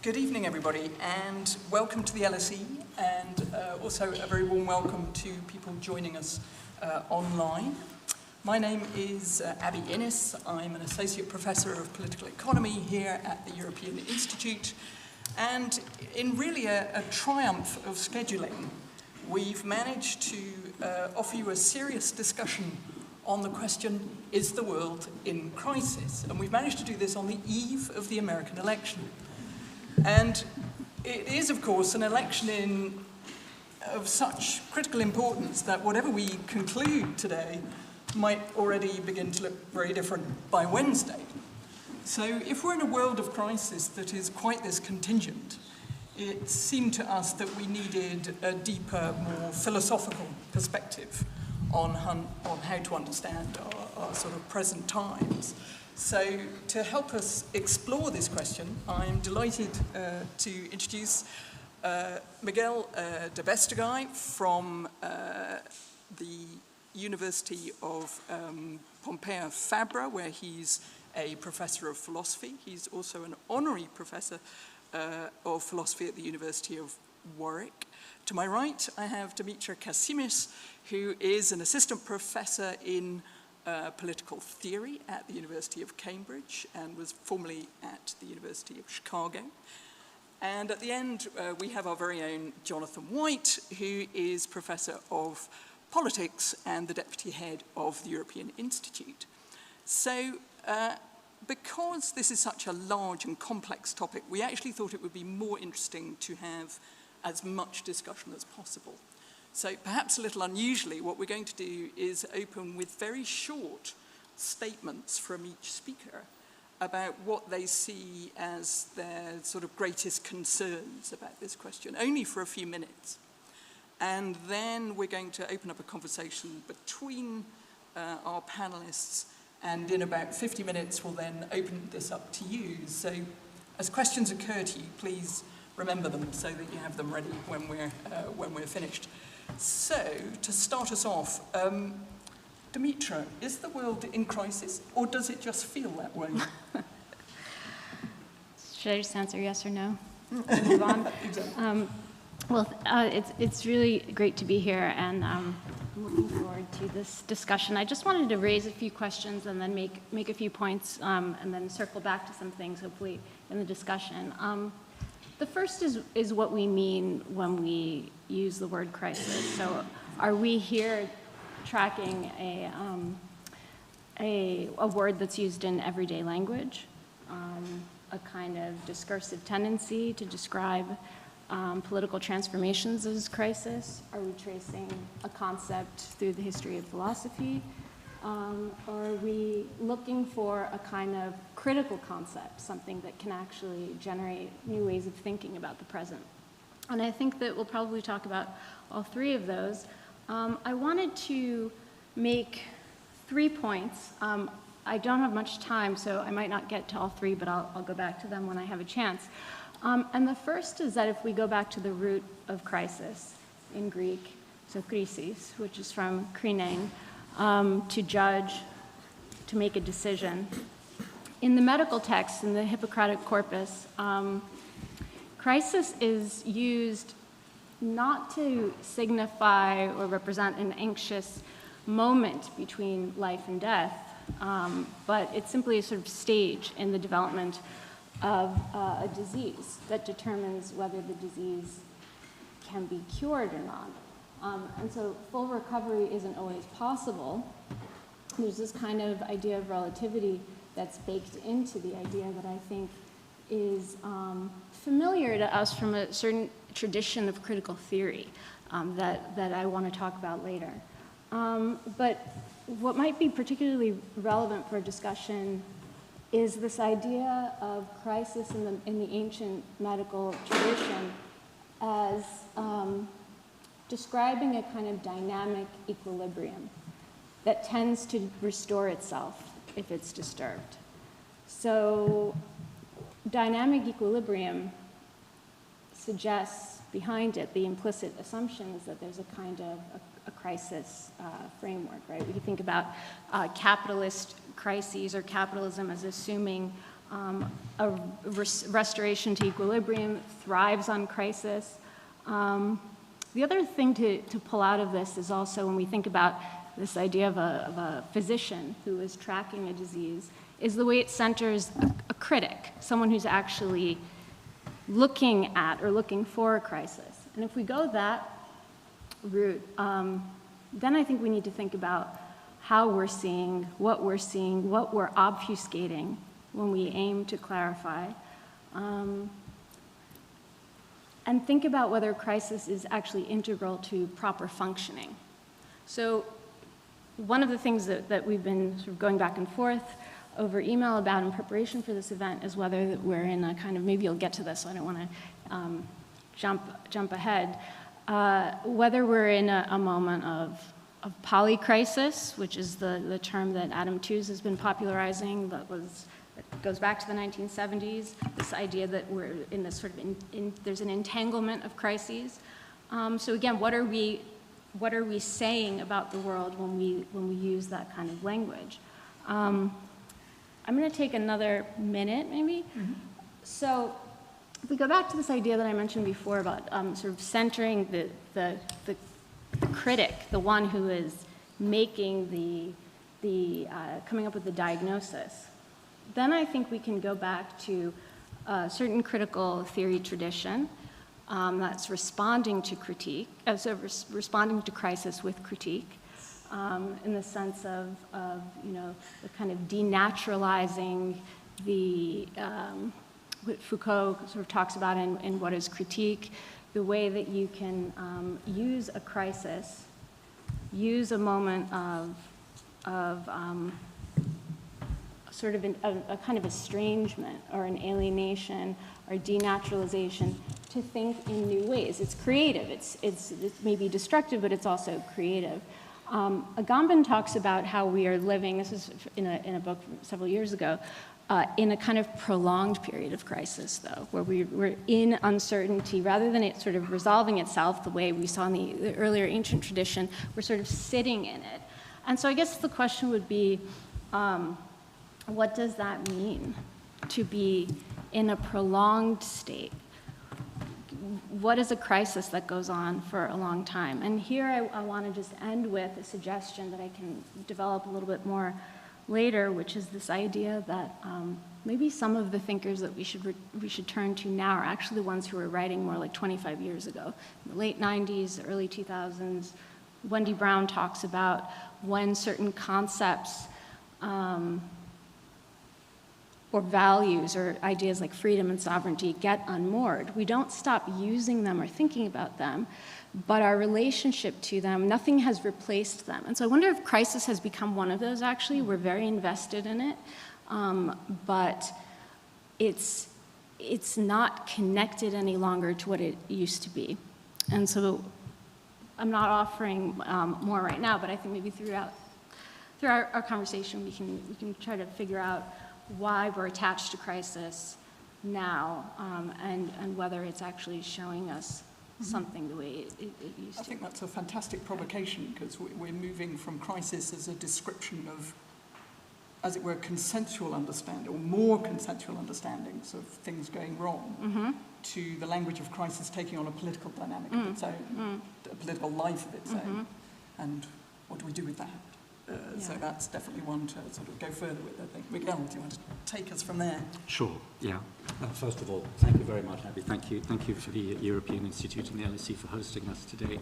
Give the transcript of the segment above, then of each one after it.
Good evening, everybody, and welcome to the LSE, and also a very warm welcome to people joining us online. My name is Abby Innes. I'm an Associate Professor of Political Economy here at the European Institute, and in really a triumph of scheduling, we've managed to offer you a serious discussion on the question, is the world in crisis? And we've managed to do this on the eve of the American election. And it is, of course, an election of such critical importance that whatever we conclude today might already begin to look very different by Wednesday. So if we're in a world of crisis that is quite this contingent, it seemed to us that we needed a deeper, more philosophical perspective on how to understand our sort of present times. So to help us explore this question, I'm delighted to introduce Miguel de Beistegui from the University of Pompeu Fabra, where he's a professor of philosophy. He's also an honorary professor of philosophy at the University of Warwick. To my right, I have Demetra Kasimis, who is an assistant professor in political theory at the University of Cambridge and was formerly at the University of Chicago. And at the end, we have our very own Jonathan White, who is professor of politics and the deputy head of the European Institute. So because this is such a large and complex topic, we actually thought it would be more interesting to have as much discussion as possible. So perhaps a little unusually, what we're going to do is open with very short statements from each speaker about what they see as their sort of greatest concerns about this question, only for a few minutes. And then we're going to open up a conversation between our panelists, and in about 50 minutes, we'll then open this up to you. So as questions occur to you, please remember them so that you have them ready when we're finished. So, to start us off, Demetra, is the world in crisis, or does it just feel that way? Should I just answer yes or no? Move on? Exactly. It's really great to be here, and I'm looking forward to this discussion. I just wanted to raise a few questions and then make a few points, and then circle back to some things, hopefully, in the discussion. The first is what we mean when we use the word crisis. So are we here tracking a word that's used in everyday language, a kind of discursive tendency to describe political transformations as crisis? Are we tracing a concept through the history of philosophy? Or are we looking for a kind of critical concept, something that can actually generate new ways of thinking about the present? And I think that we'll probably talk about all three of those. I wanted to make 3 points. I don't have much time, so I might not get to all three, but I'll go back to them when I have a chance. And the first is that if we go back to the root of crisis in Greek, so krisis, which is from krinein, to judge, to make a decision. In the medical text, in the Hippocratic corpus, crisis is used not to signify or represent an anxious moment between life and death, but it's simply a sort of stage in the development of a disease that determines whether the disease can be cured or not. And so full recovery isn't always possible. There's this kind of idea of relativity that's baked into the idea that I think is familiar to us from a certain tradition of critical theory that I want to talk about later. But what might be particularly relevant for a discussion is this idea of crisis in the ancient medical tradition as describing a kind of dynamic equilibrium that tends to restore itself if it's disturbed. So dynamic equilibrium suggests behind it, the implicit assumption is that there's a kind of a crisis framework, right? We can think about capitalist crises or capitalism as assuming A restoration to equilibrium thrives on crisis. The other thing to pull out of this is also when we think about this idea of a physician who is tracking a disease, is the way it centers a critic, someone who's actually looking at or looking for a crisis. And if we go that route, then I think we need to think about how we're seeing, what we're obfuscating when we aim to clarify. And think about whether crisis is actually integral to proper functioning. So one of the things that we've been sort of going back and forth over email about in preparation for this event is whether that we're in a kind of, maybe you'll get to this, so I don't want to jump ahead, whether we're in a moment of polycrisis, which is the term that Adam Tooze has been popularizing, that goes back to the 1970s, this idea that we're in this sort of, there's an entanglement of crises. So again, what are we saying about the world when we use that kind of language? I'm going to take another minute, maybe. Mm-hmm. So if we go back to this idea that I mentioned before about sort of centering the critic, the one who is making the coming up with the diagnosis, then I think we can go back to a certain critical theory tradition that's responding to critique, responding to crisis with critique, in the sense of the kind of denaturalizing what Foucault sort of talks about in What is Critique, the way that you can use a crisis, use a moment of sort of a kind of estrangement or an alienation or denaturalization to think in new ways. It's creative. It's maybe destructive, but it's also creative. Agamben talks about how we are living, this is in a book from several years ago, in a kind of prolonged period of crisis, though, where we're in uncertainty. Rather than it sort of resolving itself the way we saw in the earlier ancient tradition, we're sort of sitting in it. And so I guess the question would be, what does that mean to be in a prolonged state? What is a crisis that goes on for a long time? And here I want to just end with a suggestion that I can develop a little bit more later, which is this idea that maybe some of the thinkers that we should turn to now are actually the ones who were writing more like 25 years ago. In the late 90s, early 2000s, Wendy Brown talks about when certain concepts or values or ideas like freedom and sovereignty get unmoored. We don't stop using them or thinking about them, but our relationship to them, nothing has replaced them. And so I wonder if crisis has become one of those, actually. We're very invested in it, but it's not connected any longer to what it used to be. And so I'm not offering more right now, but I think maybe through our conversation we can try to figure out why we're attached to crisis now, and whether it's actually showing us something the way it used to. I think that's a fantastic provocation, because we're moving from crisis as a description of, as it were, consensual understanding, or more consensual understandings of things going wrong, to the language of crisis taking on a political dynamic of its own, a political life of its own. And what do we do with that? So that's definitely one to sort of go further with, I think. Miguel, do you want to take us from there? Sure, yeah. First of all, thank you very much, Abby. Thank you for the European Institute and the LSE for hosting us today.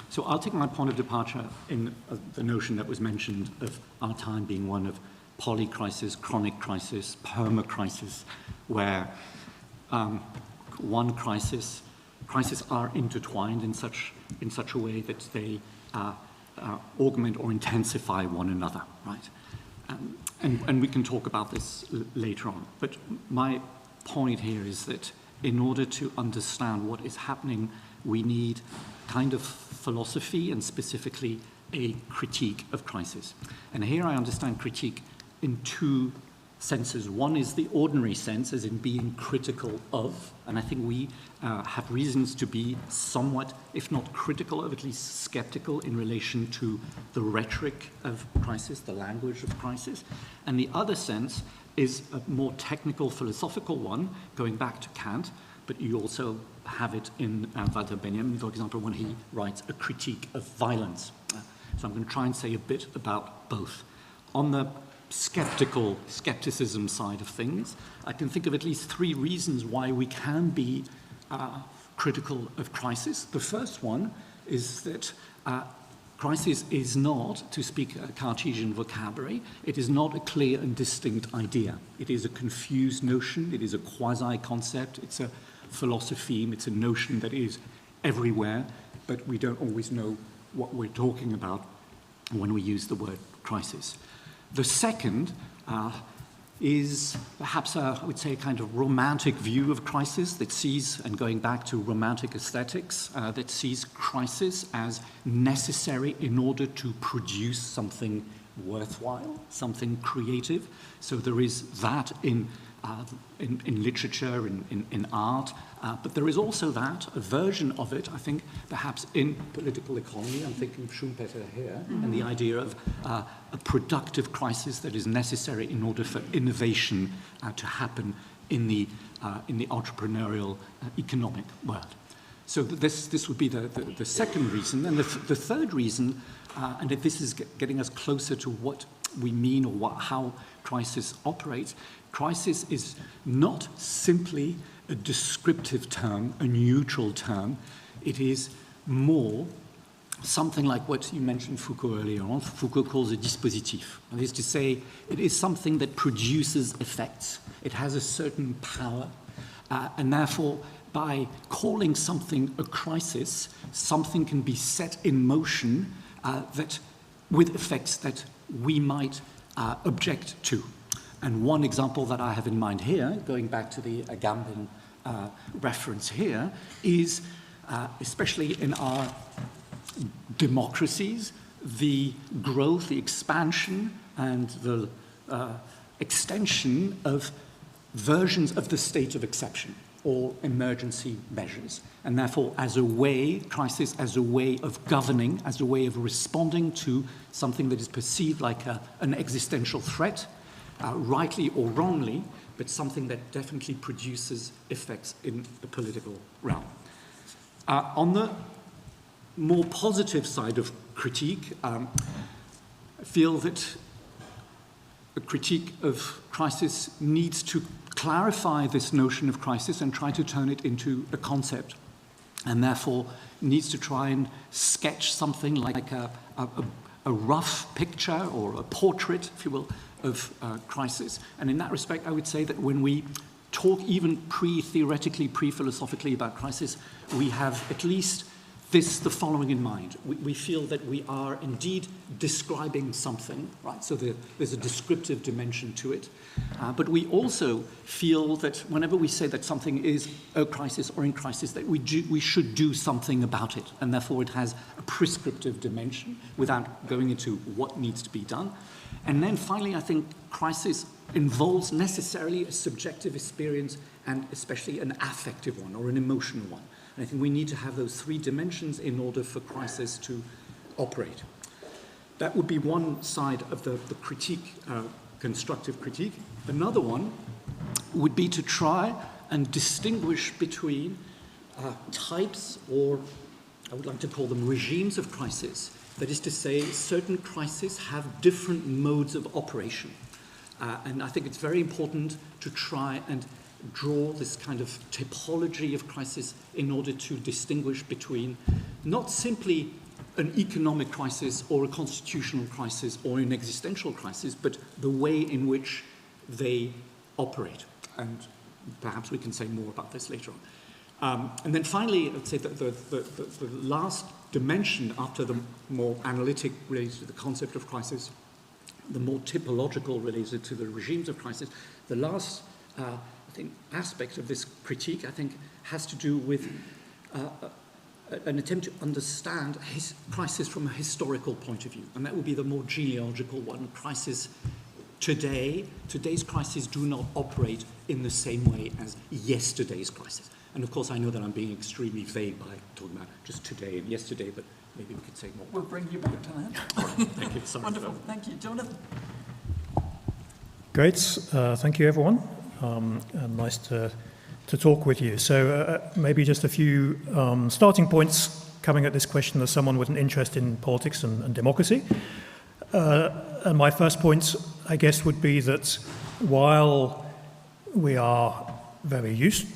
So I'll take my point of departure in the notion that was mentioned of our time being one of polycrisis, chronic crisis, permacrisis, where one crises are intertwined in such a way that they augment or intensify one another, right? And we can talk about this later on. But my point here is that in order to understand what is happening, we need kind of philosophy and specifically a critique of crisis. And here I understand critique in two senses. One is the ordinary sense, as in being critical of, and I think we have reasons to be somewhat, if not critical of, at least skeptical in relation to the rhetoric of crisis, the language of crisis. And the other sense is a more technical, philosophical one, going back to Kant, but you also have it in Walter Benjamin, for example, when he writes A Critique of Violence. So I'm going to try and say a bit about both. On the skepticism side of things, I can think of at least three reasons why we can be critical of crisis. The first one is that crisis is not, to speak a Cartesian vocabulary, it is not a clear and distinct idea. It is a confused notion, it is a quasi-concept, it's a philosophy, it's a notion that is everywhere, but we don't always know what we're talking about when we use the word crisis. The second is perhaps, I would say, a kind of romantic view of crisis that sees, and going back to romantic aesthetics, that sees crisis as necessary in order to produce something worthwhile, something creative. So there is that in literature, in art, but there is also that, a version of it, I think, perhaps in political economy. I'm thinking of Schumpeter here, and the idea of a productive crisis that is necessary in order for innovation to happen in the entrepreneurial economic world. So this would be the second reason. And the third reason, and if this is getting us closer to what we mean or how crisis operates, crisis is not simply a descriptive term, a neutral term. It is more something like what you mentioned Foucault earlier on. Foucault calls a dispositif. That is to say, it is something that produces effects. It has a certain power, and therefore, by calling something a crisis, something can be set in motion that with effects that we might object to. And one example that I have in mind here, going back to the Agamben reference here, is especially in our democracies, the growth, the expansion, and the extension of versions of the state of exception or emergency measures. And therefore, as a way, crisis as a way of governing, as a way of responding to something that is perceived like an existential threat, rightly or wrongly, but something that definitely produces effects in the political realm. On the more positive side of critique, I feel that a critique of crisis needs to clarify this notion of crisis and try to turn it into a concept, and therefore needs to try and sketch something like a rough picture or a portrait, if you will, of crisis. And in that respect, I would say that when we talk even pre-theoretically, pre-philosophically about crisis, we have at least the following in mind. We feel that we are indeed describing something, right? So there's a descriptive dimension to it. But we also feel that whenever we say that something is a crisis or in crisis, that we should do something about it. And therefore it has a prescriptive dimension without going into what needs to be done. And then finally, I think crisis involves necessarily a subjective experience and especially an affective one or an emotional one. And I think we need to have those three dimensions in order for crisis to operate. That would be one side of the critique, constructive critique. Another one would be to try and distinguish between types, or I would like to call them regimes of crisis. That is to say, certain crises have different modes of operation. And I think it's very important to try and draw this kind of typology of crisis in order to distinguish between not simply an economic crisis or a constitutional crisis or an existential crisis, but the way in which they operate. And perhaps we can say more about this later on. And then finally, I'd say that the last dimension after the more analytic related to the concept of crisis, the more typological related to the regimes of crisis, the last aspect of this critique, I think, has to do with an attempt to understand crisis from a historical point of view. And that would be the more genealogical one. Crisis today's crises do not operate in the same way as yesterday's crisis. And of course, I know that I'm being extremely vague by talking about just today and yesterday, but maybe we could say more. We'll bring you back to that. Thank you. Sorry. Wonderful. Thank you. Jonathan. Great. Thank you, everyone. And nice to talk with you. So maybe just a few starting points coming at this question as someone with an interest in politics and democracy. And my first point, I guess, would be that while we are very used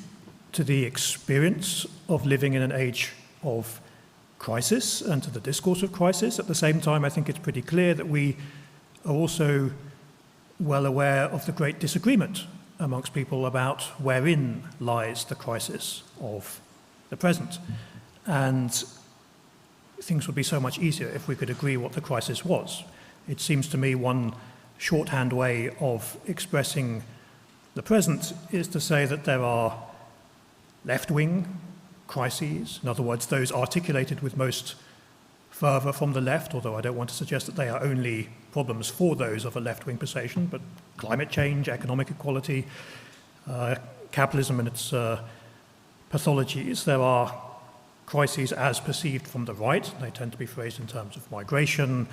to the experience of living in an age of crisis and to the discourse of crisis, at the same time, I think it's pretty clear that we are also well aware of the great disagreement amongst people about wherein lies the crisis of the present. And things would be so much easier if we could agree what the crisis was. It seems to me one shorthand way of expressing the present is to say that there are left-wing crises, in other words, those articulated with most fervour from the left, although I don't want to suggest that they are only problems for those of a left-wing persuasion, but climate change, economic equality, capitalism and its pathologies. There are crises as perceived from the right. They tend to be phrased in terms of migration,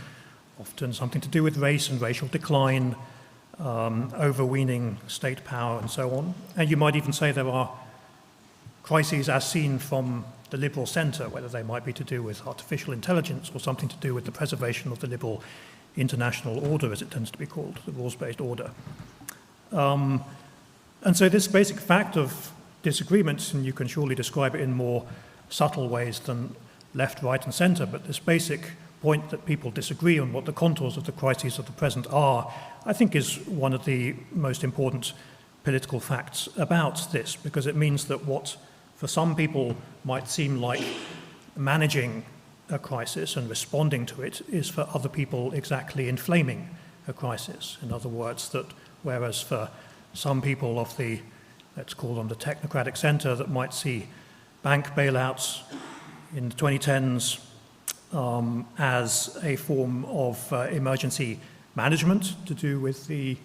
often something to do with race and racial decline, overweening state power and so on. And you might even say there are crises as seen from the liberal centre, whether they might be to do with artificial intelligence or something to do with the preservation of the liberal international order, as it tends to be called, the rules-based order. And so this basic fact of disagreements, and you can surely describe it in more subtle ways than left, right and centre, but this basic point that people disagree on what the contours of the crises of the present are, I think is one of the most important political facts about this, because it means that what for some people might seem like managing a crisis and responding to it is for other people exactly inflaming a crisis. In other words, that whereas for some people of the, let's call them the technocratic centre, that might see bank bailouts in the 2010s as a form of emergency management to do with the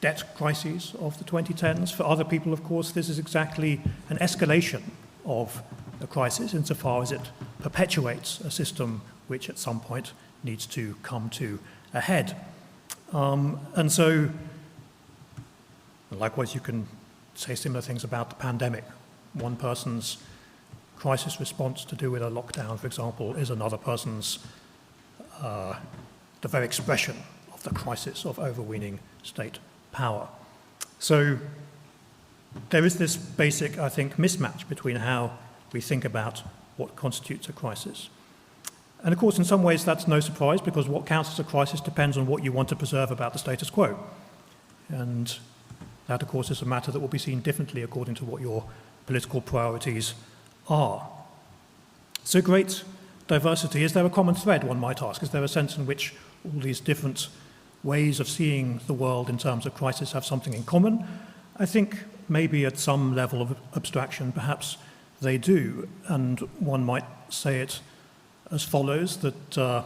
debt crises of the 2010s. For other people, of course, this is exactly an escalation of a crisis insofar as it perpetuates a system which at some point needs to come to a head. And so, likewise, you can say similar things about the pandemic. One person's crisis response to do with a lockdown, for example, is another person's, the very expression of the crisis of overweening state power. So there is this basic, I think, mismatch between how we think about what constitutes a crisis. And of course, in some ways, that's no surprise, because what counts as a crisis depends on what you want to preserve about the status quo. And that, of course, is a matter that will be seen differently according to what your political priorities are. So great diversity. Is there a common thread, one might ask? Is there a sense in which all these different ways of seeing the world in terms of crisis have something in common? I think maybe at some level of abstraction, perhaps they do. And one might say it as follows, that a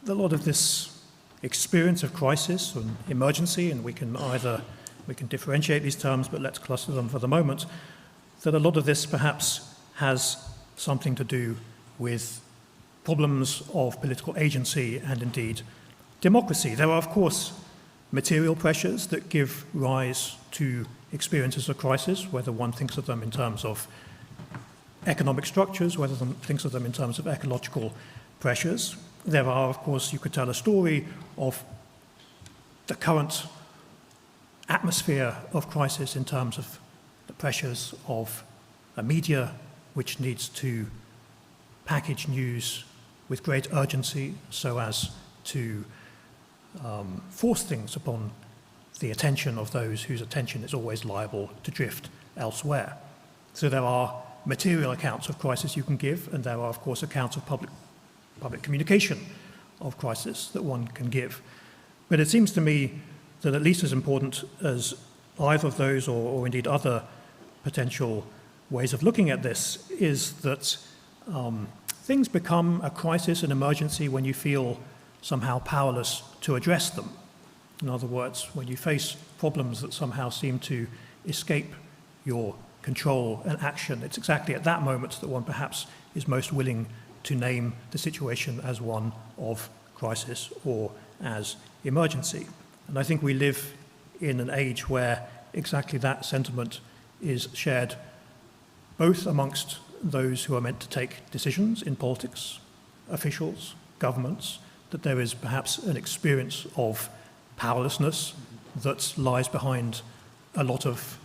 lot of this experience of crisis and emergency, and we can differentiate these terms, but let's cluster them for the moment, that a lot of this perhaps has something to do with problems of political agency and indeed democracy. There are, of course, material pressures that give rise to experiences of crisis, whether one thinks of them in terms of economic structures, whether one thinks of them in terms of ecological pressures. There are, of course, you could tell a story of the current atmosphere of crisis in terms of the pressures of a media which needs to package news with great urgency so as to force things upon the attention of those whose attention is always liable to drift elsewhere. So there are material accounts of crisis you can give, and there are, of course, accounts of public communication of crisis that one can give. But it seems to me that at least as important as either of those or indeed other potential ways of looking at this is that things become a crisis, an emergency, when you feel somehow powerless to address them. In other words, when you face problems that somehow seem to escape your control and action, it's exactly at that moment that one perhaps is most willing to name the situation as one of crisis or as emergency. And I think we live in an age where exactly that sentiment is shared both amongst those who are meant to take decisions in politics, officials, governments, that there is perhaps an experience of powerlessness that lies behind a lot of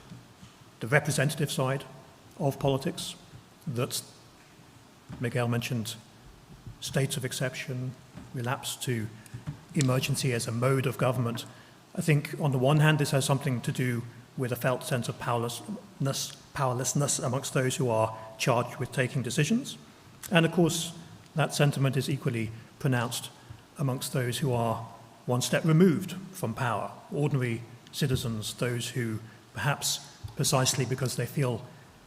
the representative side of politics, that Miguel mentioned states of exception, relapse to emergency as a mode of government. I think on the one hand this has something to do with a felt sense of powerlessness amongst those who are charged with taking decisions. And of course that sentiment is equally pronounced amongst those who are one step removed from power, ordinary citizens, those who perhaps precisely because they feel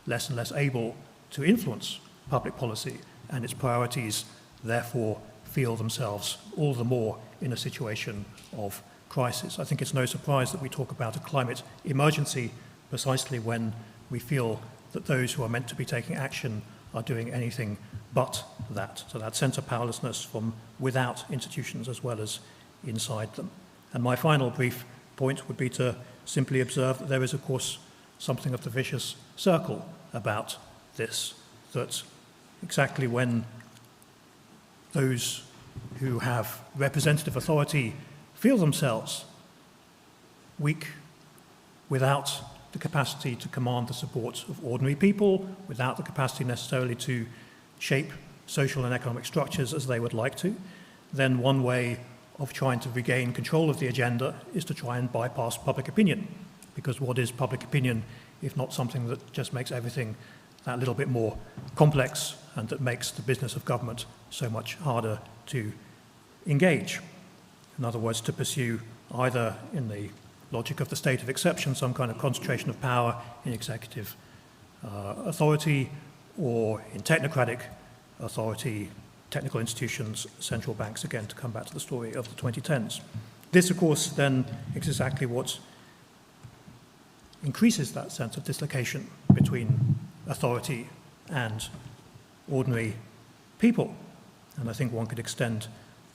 less and less able to influence public policy and its priorities, therefore feel themselves all the more in a situation of crisis. I think it's no surprise that we talk about a climate emergency precisely when we feel that those who are meant to be taking action are doing anything but that. So that sense of powerlessness from without institutions as well as inside them. And my final brief point would be to simply observe that there is, of course, something of the vicious circle about this, that exactly when those who have representative authority feel themselves weak, without the capacity to command the support of ordinary people, without the capacity necessarily to shape social and economic structures as they would like to, then one way of trying to regain control of the agenda is to try and bypass public opinion. Because what is public opinion if not something that just makes everything that little bit more complex and that makes the business of government so much harder to engage? In other words, to pursue either in the logic of the state of exception some kind of concentration of power in executive authority, or in technocratic authority, technical institutions, central banks, again, to come back to the story of the 2010s. This, of course, then is exactly what increases that sense of dislocation between authority and ordinary people. And I think one could extend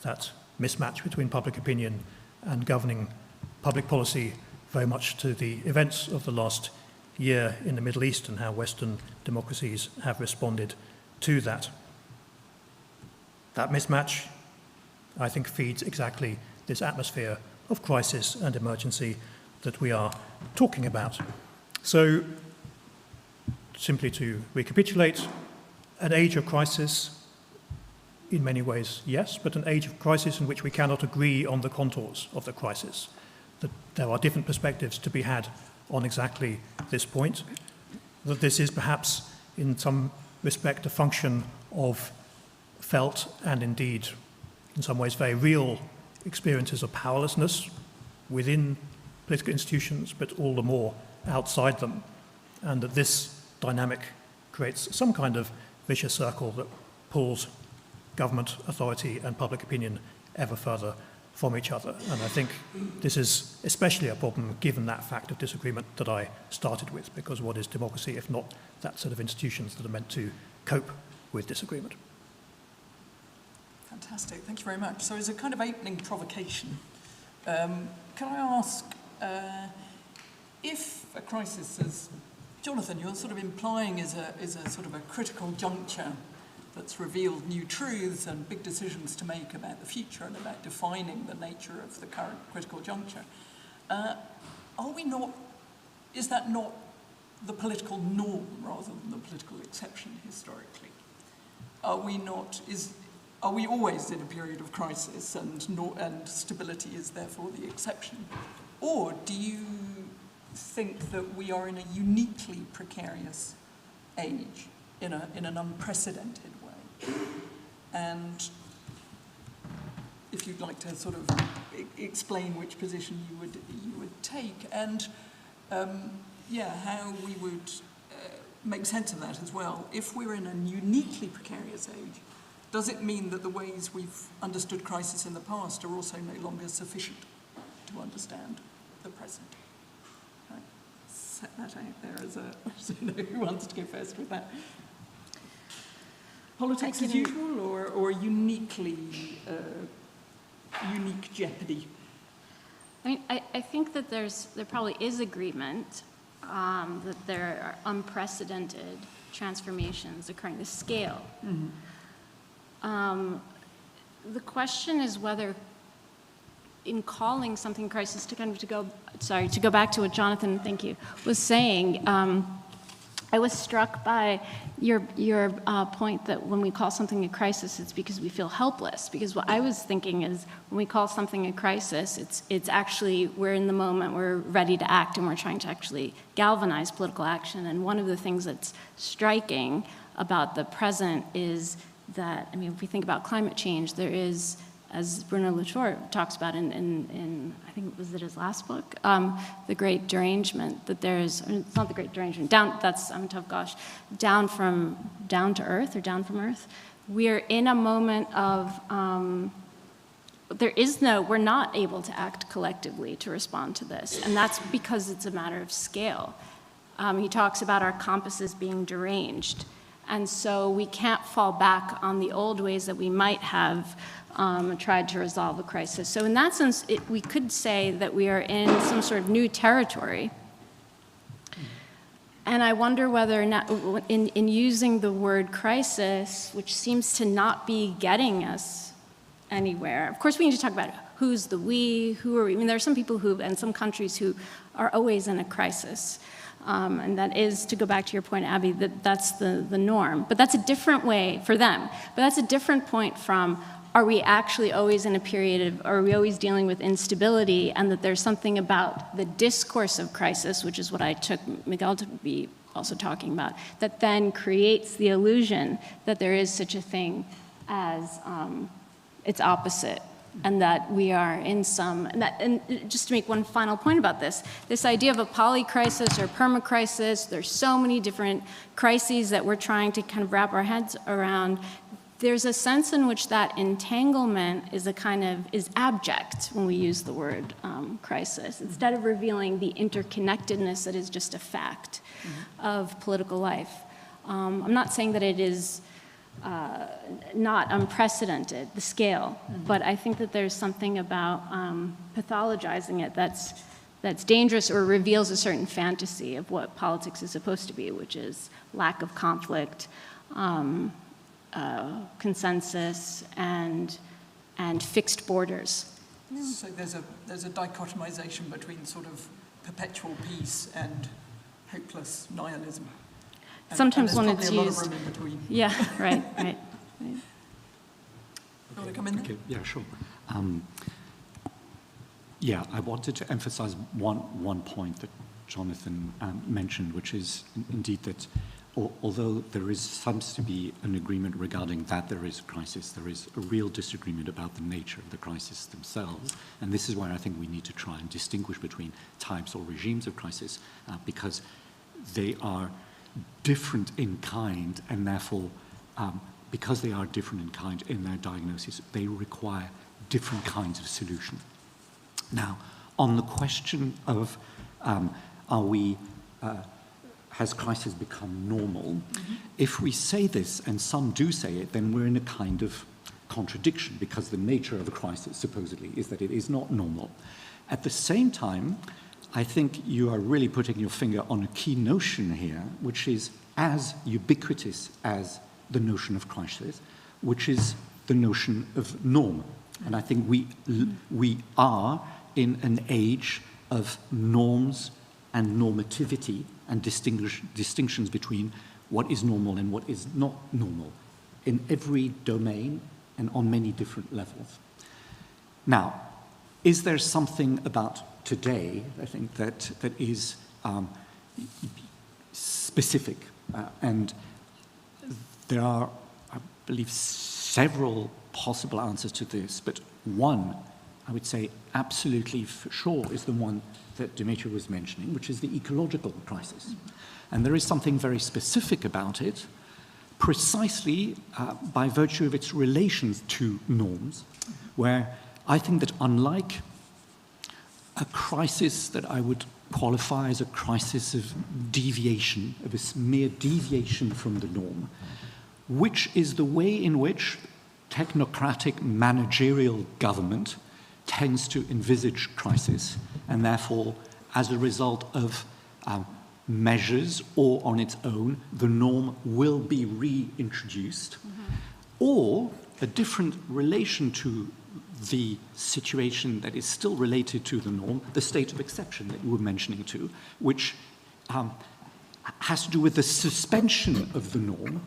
that mismatch between public opinion and governing public policy very much to the events of the last year in the Middle East and how Western democracies have responded to that. That mismatch, I think, feeds exactly this atmosphere of crisis and emergency that we are talking about. So, simply to recapitulate, an age of crisis, in many ways, yes, but an age of crisis in which we cannot agree on the contours of the crisis. That there are different perspectives to be had on exactly this point. That this is perhaps, in some respect, a function of felt and indeed, in some ways, very real experiences of powerlessness within political institutions, but all the more outside them, and that this dynamic creates some kind of vicious circle that pulls government authority and public opinion ever further from each other. And I think this is especially a problem given that fact of disagreement that I started with, because what is democracy if not that set of institutions that are meant to cope with disagreement? Fantastic, thank you very much. So as a kind of opening provocation, can I ask if a crisis, as Jonathan, you're sort of implying is a sort of a critical juncture that's revealed new truths and big decisions to make about the future and about defining the nature of the current critical juncture, is that not the political norm rather than the political exception historically? Are we always in a period of crisis and stability is therefore the exception? Or do you think that we are in a uniquely precarious age, in an unprecedented way? And if you'd like to sort of explain which position you would take, and how we would make sense of that as well. If we're in a uniquely precarious age, does it mean that the ways we've understood crisis in the past are also no longer sufficient to understand the present? Right. Set that out there as a... So who wants to go first with that? Politics as usual, or uniquely unique jeopardy? I mean, I think that there probably is agreement that there are unprecedented transformations occurring, the scale. The question is whether, in calling something crisis, to go back to what Jonathan, thank you, was saying. I was struck by your point that when we call something a crisis, it's because we feel helpless. Because what I was thinking is, when we call something a crisis, it's actually, we're in the moment, we're ready to act, and we're trying to actually galvanize political action. And one of the things that's striking about the present is that, I mean, if we think about climate change, there is, as Bruno Latour talks about in I think, was it his last book, The Great Derangement, that there's, it's not The Great Derangement, down to earth, or down from earth. We're in a moment of, we're not able to act collectively to respond to this, and that's because it's a matter of scale. He talks about our compasses being deranged, and so we can't fall back on the old ways that we might have tried to resolve a crisis. So in that sense, we could say that we are in some sort of new territory. And I wonder whether or not, in using the word crisis, which seems to not be getting us anywhere, of course we need to talk about who's the we, who are we. I mean, there are some people and some countries who are always in a crisis. And that is, to go back to your point, Abby, that's the norm. But that's a different way for them. But that's a different point from, are we actually always in a period of, are we always dealing with instability, and that there's something about the discourse of crisis, which is what I took Miguel to be also talking about, that then creates the illusion that there is such a thing as its opposite, and that we are in some, and just to make one final point about this idea of a polycrisis or permacrisis, there's so many different crises that we're trying to kind of wrap our heads around. There's a sense in which that entanglement is is abject when we use the word crisis, instead of revealing the interconnectedness that is just a fact of political life. I'm not saying that it is not unprecedented, the scale, but I think that there's something about pathologizing it that's dangerous, or reveals a certain fantasy of what politics is supposed to be, which is lack of conflict, consensus, and fixed borders. So there's a dichotomization between sort of perpetual peace and hopeless nihilism. Sometimes when it's used. There's probably a lot of room in between. Yeah, right. You want to come in there? Okay, yeah, sure. I wanted to emphasize one point that Jonathan mentioned, which is indeed that although there seems to be an agreement regarding that there is a crisis, there is a real disagreement about the nature of the crisis themselves. And this is where I think we need to try and distinguish between types or regimes of crisis, because they are different in kind, and therefore, because they are different in kind in their diagnosis, they require different kinds of solution. Now, on the question of has crisis become normal? If we say this, and some do say it, then we're in a kind of contradiction, because the nature of a crisis, supposedly, is that it is not normal. At the same time, I think you are really putting your finger on a key notion here, which is as ubiquitous as the notion of crisis, which is the notion of norm. And I think we are in an age of norms and normativity, and distinctions between what is normal and what is not normal in every domain and on many different levels. Now, is there something about today, I think, that is specific? And there are, I believe, several possible answers to this, but one, I would say absolutely for sure, is the one that Demetra was mentioning, which is the ecological crisis. And there is something very specific about it, precisely by virtue of its relations to norms, where I think that unlike a crisis that I would qualify as a crisis of deviation, of a mere deviation from the norm, which is the way in which technocratic managerial government tends to envisage crisis, and therefore, as a result of measures or on its own, the norm will be reintroduced, or a different relation to the situation that is still related to the norm, the state of exception that you were mentioning too, which has to do with the suspension of the norm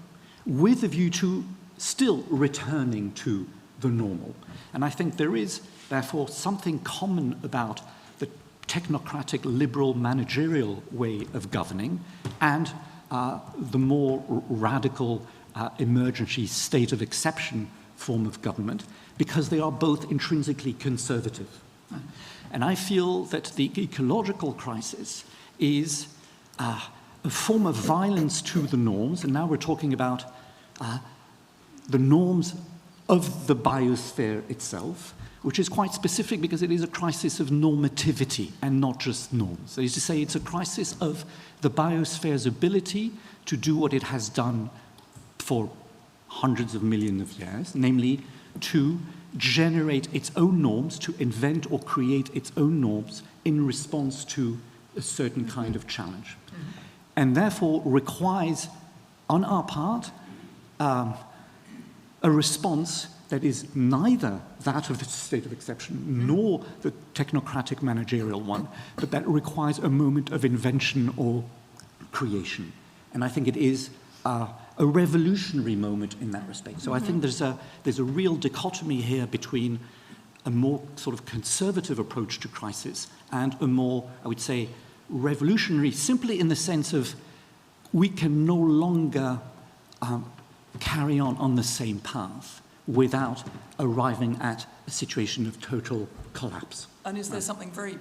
with a view to still returning to the normal. And I think there is, therefore, something common about the technocratic, liberal, managerial way of governing and the more radical emergency state of exception form of government, because they are both intrinsically conservative. And I feel that the ecological crisis is a form of violence to the norms, and now we're talking about the norms of the biosphere itself, which is quite specific because it is a crisis of normativity and not just norms. That is to say, it's a crisis of the biosphere's ability to do what it has done for hundreds of millions of years, namely to generate its own norms, to invent or create its own norms in response to a certain kind of challenge. And therefore requires, on our part, a response that is neither that of the state of exception nor the technocratic managerial one, but that requires a moment of invention or creation. And I think it is a revolutionary moment in that respect. So I think there's a real dichotomy here between a more sort of conservative approach to crisis and a more, I would say, revolutionary, simply in the sense of we can no longer carry on the same path without arriving at a situation of total collapse. And is there something very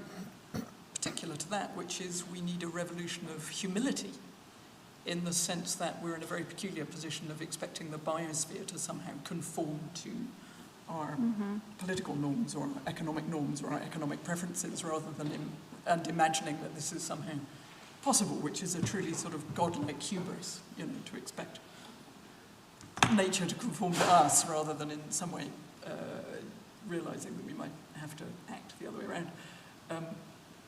particular to that, which is we need a revolution of humility, in the sense that we're in a very peculiar position of expecting the biosphere to somehow conform to our political norms or our economic norms or our economic preferences, rather than and imagining that this is somehow possible, which is a truly sort of godlike hubris, to expect nature to conform to us rather than in some way realizing that we might have to act the other way around.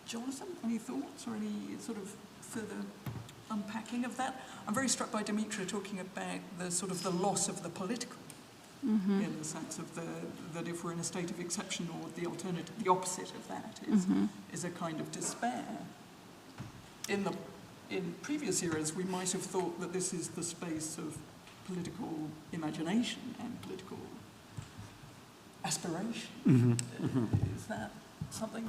Jonathan, any thoughts or any sort of further unpacking of that? I'm very struck by Demetra talking about the sort of the loss of the political, in the sense of that if we're in a state of exception, or the alternative, the opposite of that is a kind of despair. In previous eras, we might have thought that this is the space of political imagination and political aspiration. Is that something?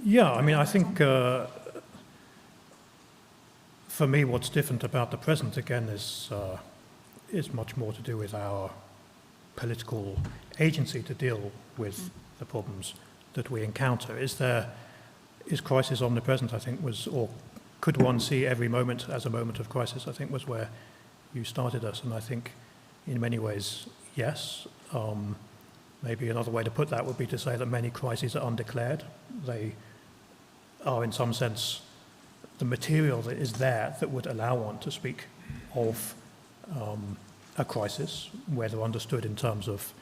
Yeah, I mean, I think for me, what's different about the present, again, is much more to do with our political agency to deal with the problems that we encounter. Is crisis omnipresent, I think, or could one see every moment as a moment of crisis, I think was where you started us. And I think in many ways, yes. Maybe another way to put that would be to say that many crises are undeclared. They are, in some sense, the material that is there that would allow one to speak of a crisis, whether understood in terms of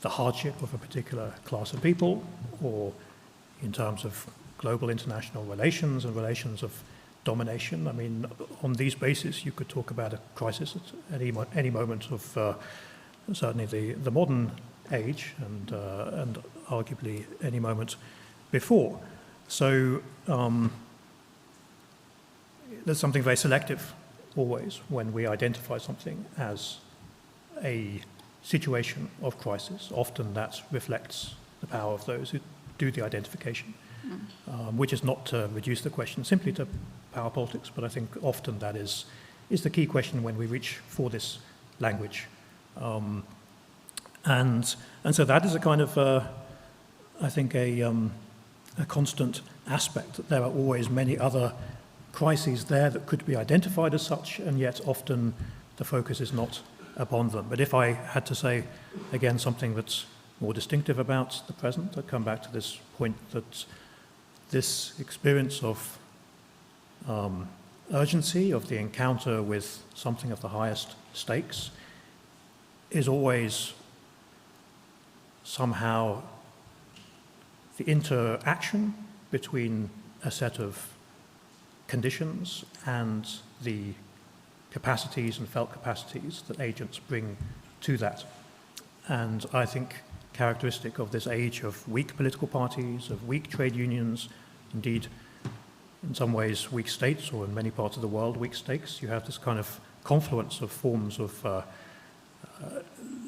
the hardship of a particular class of people, or in terms of global international relations and relations of domination. I mean, on these bases, you could talk about a crisis at any moment of certainly the modern age, and arguably any moment before. So there's something very selective always when we identify something as a situation of crisis. Often that reflects the power of those who do the identification, which is not to reduce the question simply to power politics, but I think often that is the key question when we reach for this language. And so that is a kind of, I think, a constant aspect, that there are always many other crises there that could be identified as such, and yet often the focus is not upon them. But if I had to say, again, something that's more distinctive about the present, I'd come back to this point that this experience of urgency, of the encounter with something of the highest stakes, is always somehow the interaction between a set of conditions and the capacities and felt capacities that agents bring to that. And I think characteristic of this age of weak political parties, of weak trade unions, indeed, in some ways, weak states, or in many parts of the world, weak states, you have this kind of confluence of forms of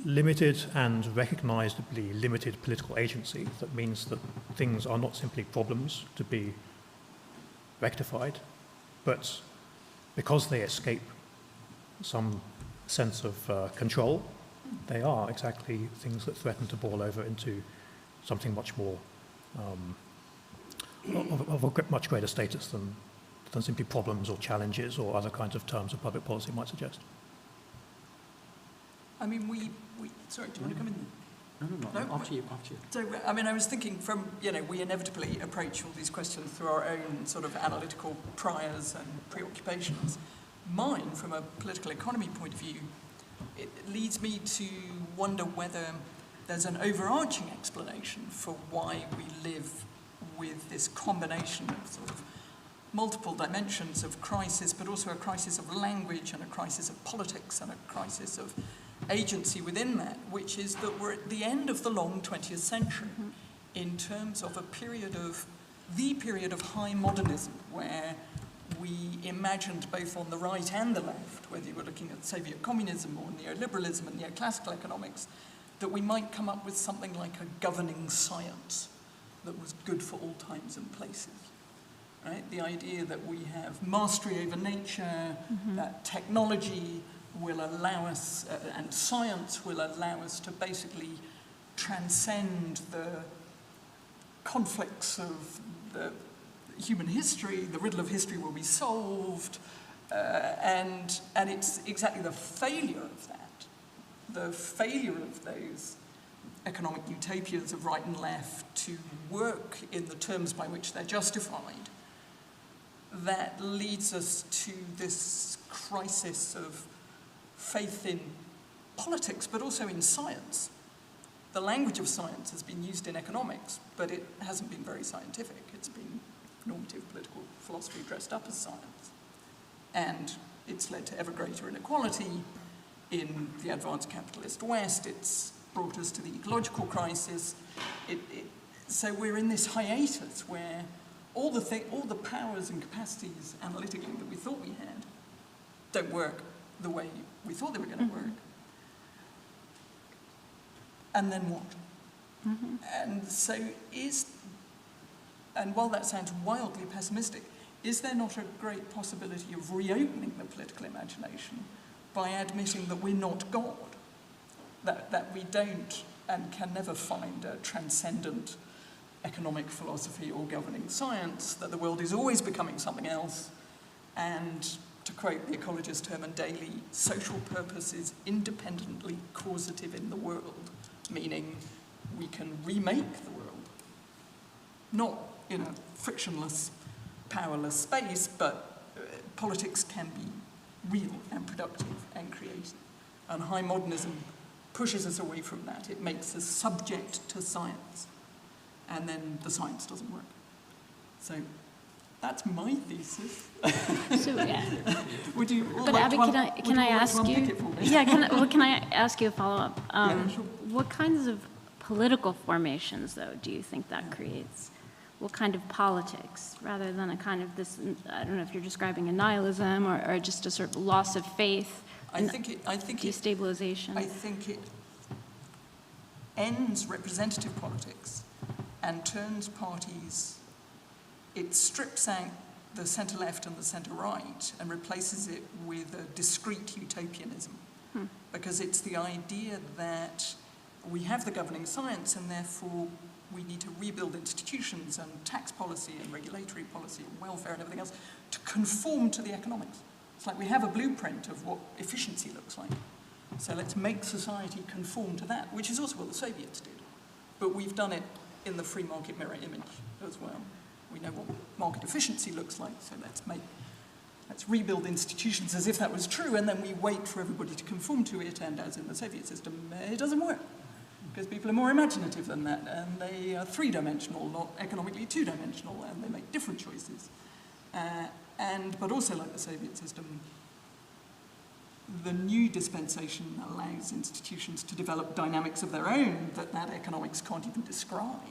limited and recognizably limited political agency that means that things are not simply problems to be rectified, but because they escape some sense of control, they are exactly things that threaten to boil over into something much more, of a much greater status than simply problems or challenges or other kinds of terms of public policy might suggest. I mean, sorry, do you want to come in? No, after you. So, I mean, I was thinking from, we inevitably approach all these questions through our own sort of analytical priors and preoccupations. Mine, from a political economy point of view, it leads me to wonder whether there's an overarching explanation for why we live with this combination of sort of multiple dimensions of crisis, but also a crisis of language and a crisis of politics and a crisis of agency within that, which is that we're at the end of the long 20th century in terms of the period of high modernism, where we imagined both on the right and the left, whether you were looking at Soviet communism or neoliberalism and neoclassical economics, that we might come up with something like a governing science that was good for all times and places. Right? The idea that we have mastery over nature, that technology will allow us, and science will allow us to basically transcend the conflicts of the human history, the riddle of history will be solved, and it's exactly the failure of that, the failure of those economic utopias of right and left to work in the terms by which they're justified, that leads us to this crisis of faith in politics, but also in science. The language of science has been used in economics, but it hasn't been very scientific. It's been normative political philosophy dressed up as science. And it's led to ever greater inequality in the advanced capitalist West. It's brought us to the ecological crisis. So we're in this hiatus where all the powers and capacities analytically that we thought we had don't work the way we thought they were going to work. And then what? And while that sounds wildly pessimistic, is there not a great possibility of reopening the political imagination by admitting that we're not God? That we don't and can never find a transcendent economic philosophy or governing science, that the world is always becoming something else, and, to quote the ecologist Herman Daly, social purpose is independently causative in the world, meaning we can remake the world, not in a frictionless, powerless space, but politics can be real and productive and creative. And high modernism pushes us away from that. It makes us subject to science, and then the science doesn't work. So that's my thesis. So, yeah. Would you? But Abby, can I ask you? Yeah, can I ask you a follow-up? Yeah, sure. What kinds of political formations, though, do you think that creates? What kind of politics, rather than a kind of this? I don't know if you're describing a nihilism or just a sort of loss of faith. I think destabilization. I think it ends representative politics and turns parties. It strips out the centre-left and the centre-right and replaces it with a discrete utopianism. Because it's the idea that we have the governing science and therefore we need to rebuild institutions and tax policy and regulatory policy and welfare and everything else to conform to the economics. It's like we have a blueprint of what efficiency looks like. So let's make society conform to that, which is also what the Soviets did. But we've done it in the free market mirror image as well. We know what market efficiency looks like, so let's rebuild institutions as if that was true, and then we wait for everybody to conform to it, and as in the Soviet system, it doesn't work. because people are more imaginative than that, and they are three-dimensional, not economically two-dimensional, and they make different choices. But also, like the Soviet system, the new dispensation allows institutions to develop dynamics of their own that economics can't even describe.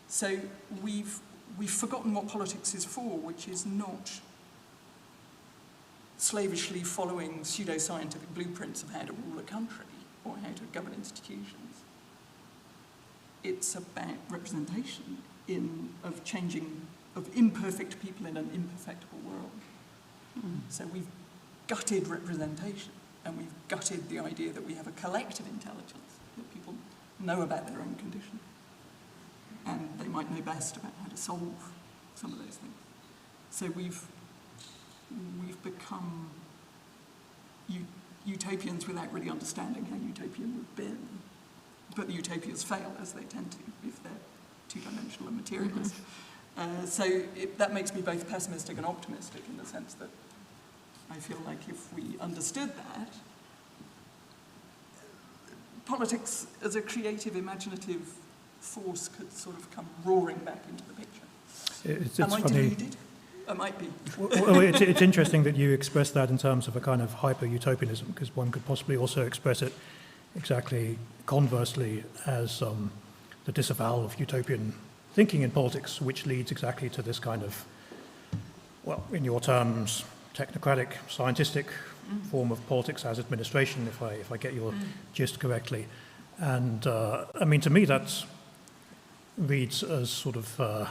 So we've forgotten what politics is for, which is not slavishly following pseudo-scientific blueprints of how to rule a country or how to govern institutions. It's about representation of imperfect people in an imperfectible world. So we've gutted representation, and we've gutted the idea that we have a collective intelligence, that people know about their own condition, and they might know best about how to solve some of those things. So we've become utopians without really understanding how utopian we've been. But the utopias fail, as they tend to, if they're two-dimensional and materialist. That makes me both pessimistic and optimistic, in the sense that I feel like if we understood that, politics as a creative, imaginative force could sort of come roaring back into the picture. It's Am I funny. deluded? I might be. Well, it's interesting that you express that in terms of a kind of hyper-utopianism, because one could possibly also express it exactly conversely as the disavowal of utopian thinking in politics, which leads exactly to this kind of, well, in your terms, technocratic, scientistic form of politics as administration, if I get your gist correctly. And I mean, to me, that reads as sort of,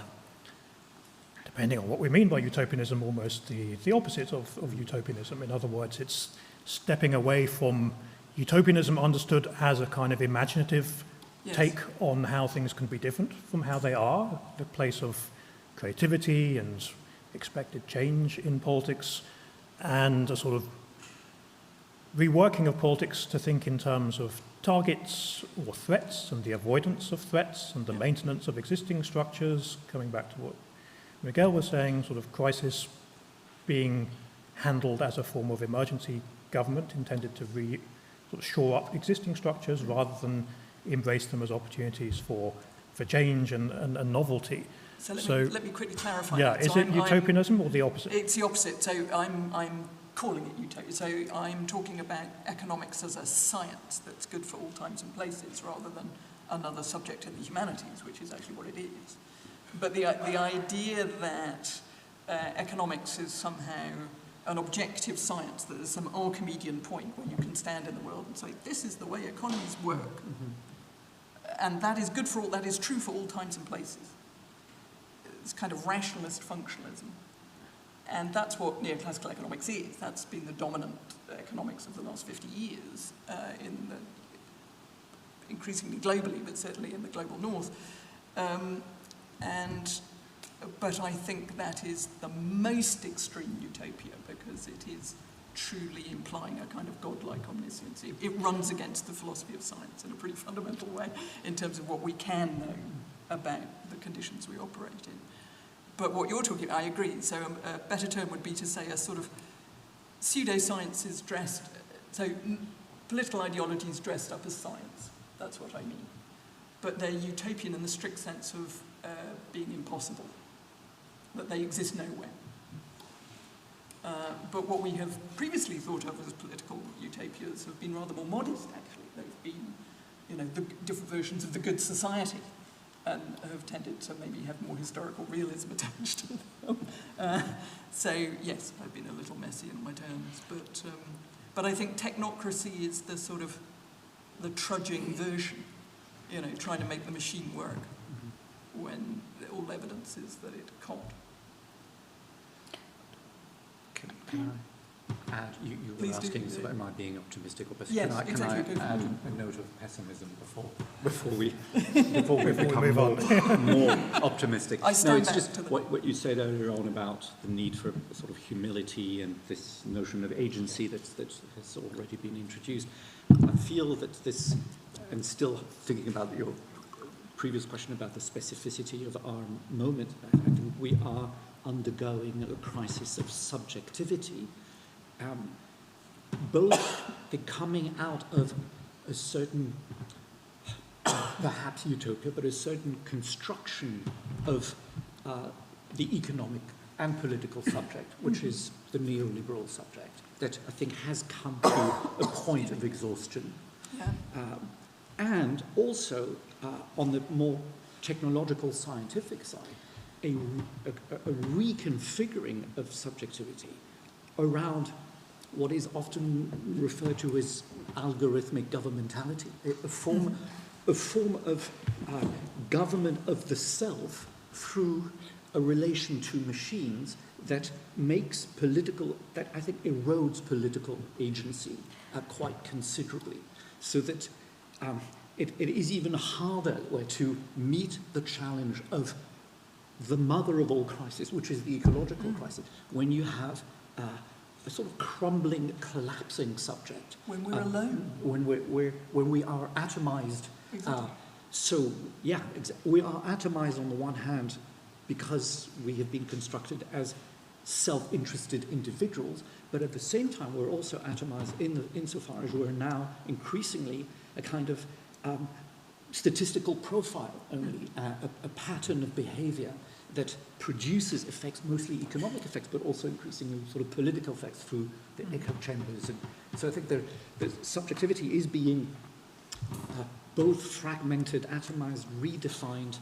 depending on what we mean by utopianism, almost the opposite of utopianism. In other words, it's stepping away from utopianism understood as a kind of imaginative take on how things can be different from how they are, the place of creativity and expected change in politics, and a sort of reworking of politics to think in terms of targets or threats and the avoidance of threats and the maintenance of existing structures, coming back to what Miguel was saying, sort of crisis being handled as a form of emergency government intended to sort of shore up existing structures rather than embrace them as opportunities for change and novelty. So let me quickly clarify. Yeah, that. is it utopianism or the opposite? It's the opposite. So I'm calling it utopia. So I'm talking about economics as a science that's good for all times and places, rather than another subject in the humanities, which is actually what it is. But the idea that economics is somehow an objective science, that there's some Archimedean point when you can stand in the world and say, this is the way economies work. And that is good for all, that is true for all times and places. It's kind of rationalist functionalism. And that's what neoclassical economics is. That's been the dominant economics of the last 50 years, increasingly globally, but certainly in the global north. But I think that is the most extreme utopia, because it is truly implying a kind of godlike omniscience. It runs against the philosophy of science in a pretty fundamental way in terms of what we can know about the conditions we operate in. But what you're talking about, I agree. So a better term would be to say a sort of pseudoscience is dressed, so political ideologies dressed up as science. That's what I mean. But they're utopian in the strict sense of being impossible, that they exist nowhere. But what we have previously thought of as political utopias have been rather more modest, actually. They've been, the different versions of the good society, and have tended to maybe have more historical realism attached to them. So, yes, I've been a little messy in my terms, but I think technocracy is the sort of the trudging version, trying to make the machine work when all evidence is that it can't. Can I add, you were Please asking, do. am I being optimistic or pessimistic? Yes, Can I exactly. add a note of pessimism before we become move on? more optimistic? I stand it's back just to the- what you said earlier on about the need for sort of humility and this notion of agency that has already been introduced. I feel that this, and still thinking about your previous question about the specificity of our moment, I think we are undergoing a crisis of subjectivity, both the coming out of a certain perhaps utopia, but a certain construction of the economic and political subject, which is the neoliberal subject, that I think has come to a point of exhaustion. Yeah. And also, on the more technological scientific side, a reconfiguring of subjectivity around what is often referred to as algorithmic governmentality, a form of government of the self through a relation to machines that makes that I think erodes political agency quite considerably, so that it is even harder to meet the challenge of the mother of all crises, which is the ecological crisis, when you have a sort of crumbling, collapsing subject. When we're alone. When we are atomized. Exactly. We are atomized on the one hand because we have been constructed as self-interested individuals, but at the same time we're also atomized insofar as we're now increasingly a kind of statistical profile only, a pattern of behavior that produces effects, mostly economic effects, but also increasingly sort of political effects through the echo chambers. And so I think the subjectivity is being both fragmented, atomized, redefined,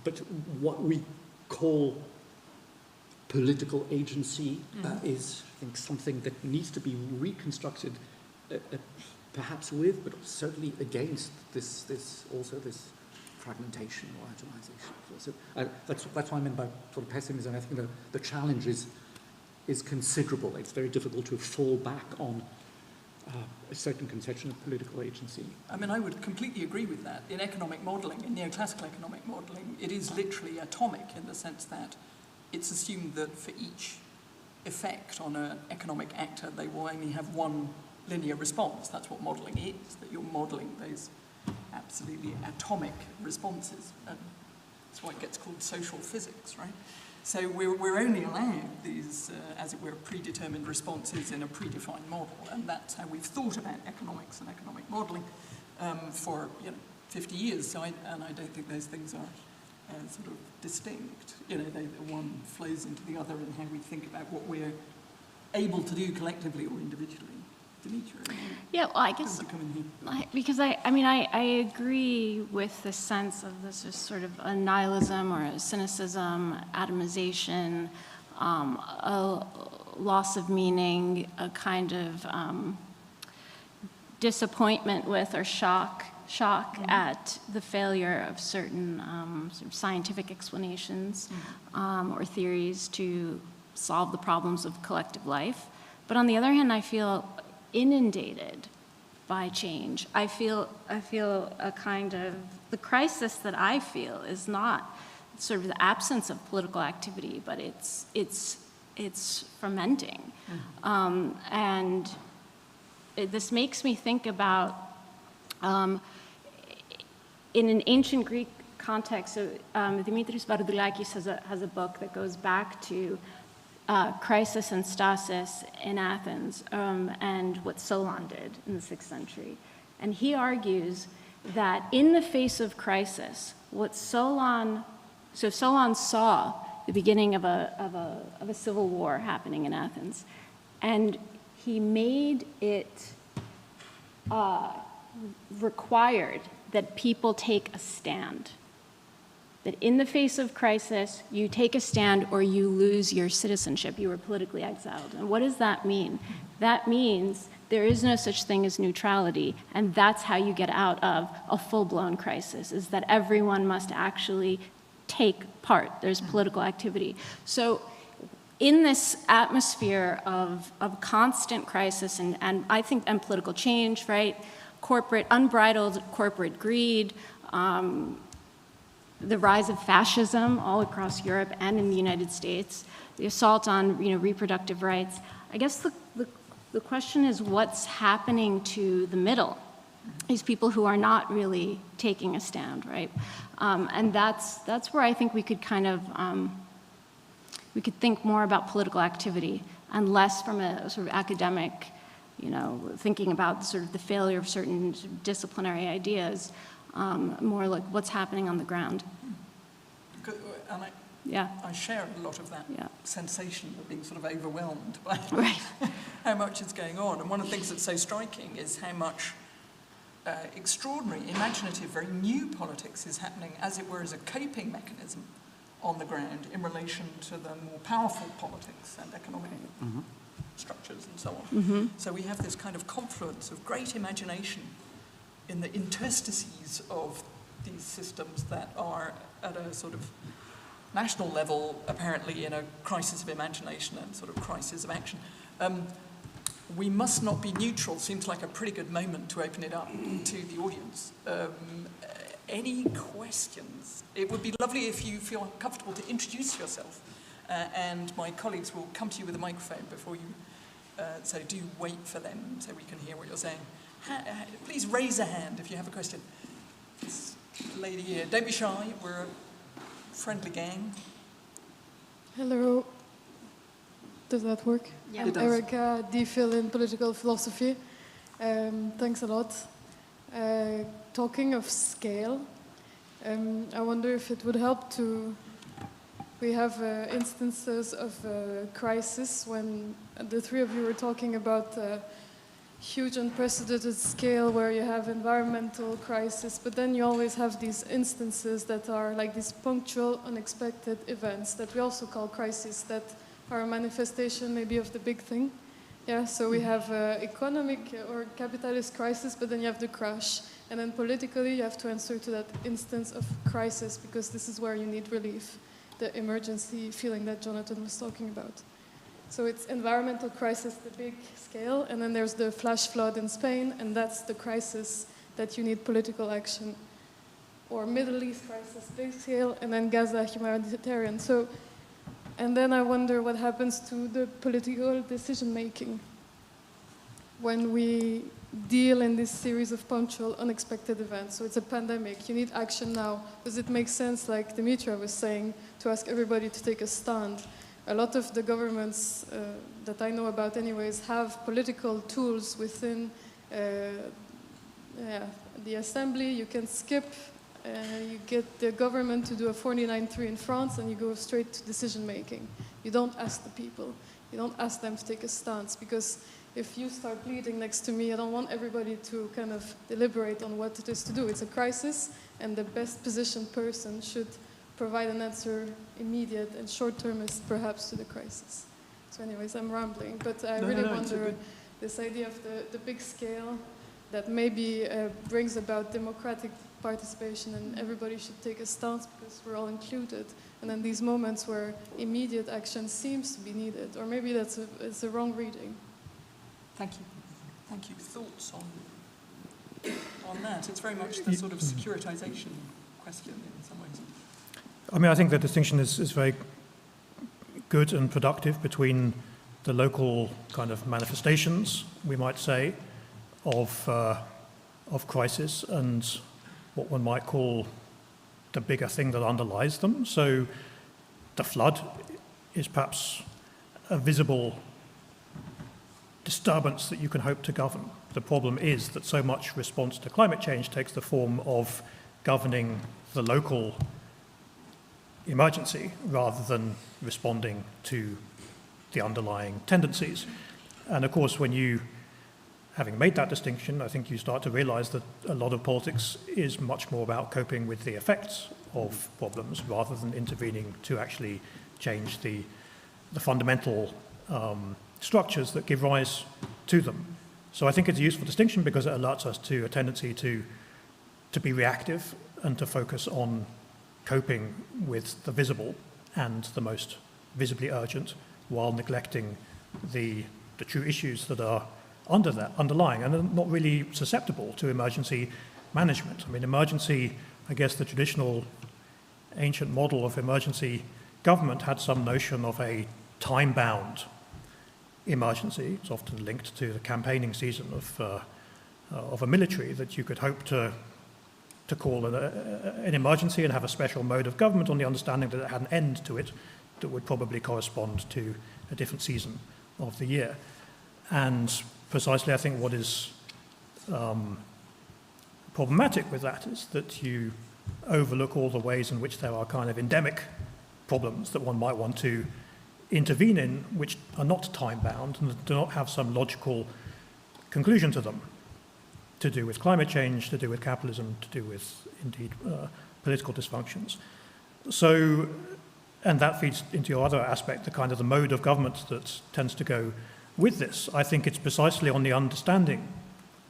but what we call political agency is, I think, something that needs to be reconstructed, perhaps with, but certainly against this fragmentation or atomization. So that's what I meant by sort of pessimism. I think the challenge is considerable. It's very difficult to fall back on a certain conception of political agency. I mean, I would completely agree with that. In economic modelling, in neoclassical economic modelling, it is literally atomic in the sense that it's assumed that for each effect on an economic actor, they will only have one linear response. That's what modelling is, that you're modelling those absolutely atomic responses. And that's why it gets called social physics, right? So we're only allowed these, as it were, predetermined responses in a predefined model, and that's how we've thought about economics and economic modelling for 50 years. So I don't think those things are sort of distinct. One flows into the other in how we think about what we're able to do collectively or individually. Demetra, yeah, well, I guess because I agree with the sense of this as sort of a nihilism or a cynicism, atomization, a loss of meaning, a kind of disappointment with or shock at the failure of certain sort of scientific explanations or theories to solve the problems of collective life. But on the other hand, I feel inundated by change. I feel a kind of, the crisis that I feel is not sort of the absence of political activity, but it's fermenting. And this makes me think about, in an ancient Greek context, so Dimitris Vardoulakis has a book that goes back to Crisis and Stasis in Athens, and what Solon did in the 6th century. And he argues that in the face of crisis, Solon saw the beginning of a civil war happening in Athens, and he made it required that people take a stand. That in the face of crisis, you take a stand or you lose your citizenship. You are politically exiled. And what does that mean? That means there is no such thing as neutrality, and that's how you get out of a full-blown crisis, is that everyone must actually take part. There's political activity. So in this atmosphere of constant crisis and I think and political change, right? Unbridled corporate greed, the rise of fascism all across Europe and in the United States, the assault on reproductive rights. I guess the question is what's happening to the middle, these people who are not really taking a stand, right? And that's where I think we could kind of, we could think more about political activity and less from a sort of academic thinking about sort of the failure of certain disciplinary ideas, more like what's happening on the ground. And I share a lot of that sensation of being sort of overwhelmed by how much is going on. And one of the things that's so striking is how much extraordinary, imaginative, very new politics is happening, as it were, as a coping mechanism on the ground in relation to the more powerful politics and economic structures and so on. So we have this kind of confluence of great imagination in the interstices of these systems that are at a sort of national level, apparently in a crisis of imagination and sort of crisis of action. We must not be neutral seems like a pretty good moment to open it up to the audience. Any questions? It would be lovely if you feel comfortable to introduce yourself, and my colleagues will come to you with a microphone before you, so do wait for them so we can hear what you're saying. Please raise a hand if you have a question. This lady here, don't be shy, we're a friendly gang. Hello. Does that work? Yeah. I'm It does. Erica, DPhil in political philosophy. Thanks a lot. Talking of scale, I wonder if it would help to... We have instances of crisis when the three of you were talking about huge unprecedented scale where you have environmental crisis, but then you always have these instances that are like these punctual, unexpected events that we also call crises, that are a manifestation maybe of the big thing. Yeah, so we have economic or capitalist crisis, but then you have the crash. And then politically, you have to answer to that instance of crisis, because this is where you need relief, the emergency feeling that Jonathan was talking about. So it's environmental crisis, the big scale, and then there's the flash flood in Spain, and that's the crisis that you need political action. Or Middle East crisis, big scale, and then Gaza humanitarian. So, and then I wonder what happens to the political decision-making when we deal in this series of punctual, unexpected events. So it's a pandemic, you need action now. Does it make sense, like Demetra was saying, to ask everybody to take a stand? A lot of the governments that I know about anyways have political tools within the assembly. You can skip, you get the government to do a 49-3 in France, and you go straight to decision making. You don't ask the people. You don't ask them to take a stance, because if you start bleeding next to me, I don't want everybody to kind of deliberate on what it is to do. It's a crisis, and the best positioned person should provide an answer immediate and short-termist perhaps to the crisis. So anyways, I'm rambling, but I really wonder this idea of the big scale that maybe brings about democratic participation, and everybody should take a stance because we're all included. And then these moments where immediate action seems to be needed, or maybe it's a wrong reading. Thank you. Thank you. Thoughts on that? It's very much the sort of securitization question in some ways. I mean, I think the distinction is very good and productive between the local kind of manifestations, we might say, of crisis and what one might call the bigger thing that underlies them. So the flood is perhaps a visible disturbance that you can hope to govern. The problem is that so much response to climate change takes the form of governing the local emergency rather than responding to the underlying tendencies. And of course, when you, having made that distinction, I think you start to realize that a lot of politics is much more about coping with the effects of problems rather than intervening to actually change the fundamental structures that give rise to them. So I think it's a useful distinction because it alerts us to a tendency to be reactive and to focus on coping with the visible and the most visibly urgent, while neglecting the true issues that are underlying and are not really susceptible to emergency management. I mean, emergency, I guess the traditional ancient model of emergency government had some notion of a time-bound emergency. It's often linked to the campaigning season of a military, that you could hope to call an emergency and have a special mode of government on the understanding that it had an end to it that would probably correspond to a different season of the year. And precisely, I think, what is problematic with that is that you overlook all the ways in which there are kind of endemic problems that one might want to intervene in, which are not time-bound and do not have some logical conclusion to them, to do with climate change, to do with capitalism, to do with, indeed, political dysfunctions. So, and that feeds into your other aspect, the kind of the mode of government that tends to go with this. I think it's precisely on the understanding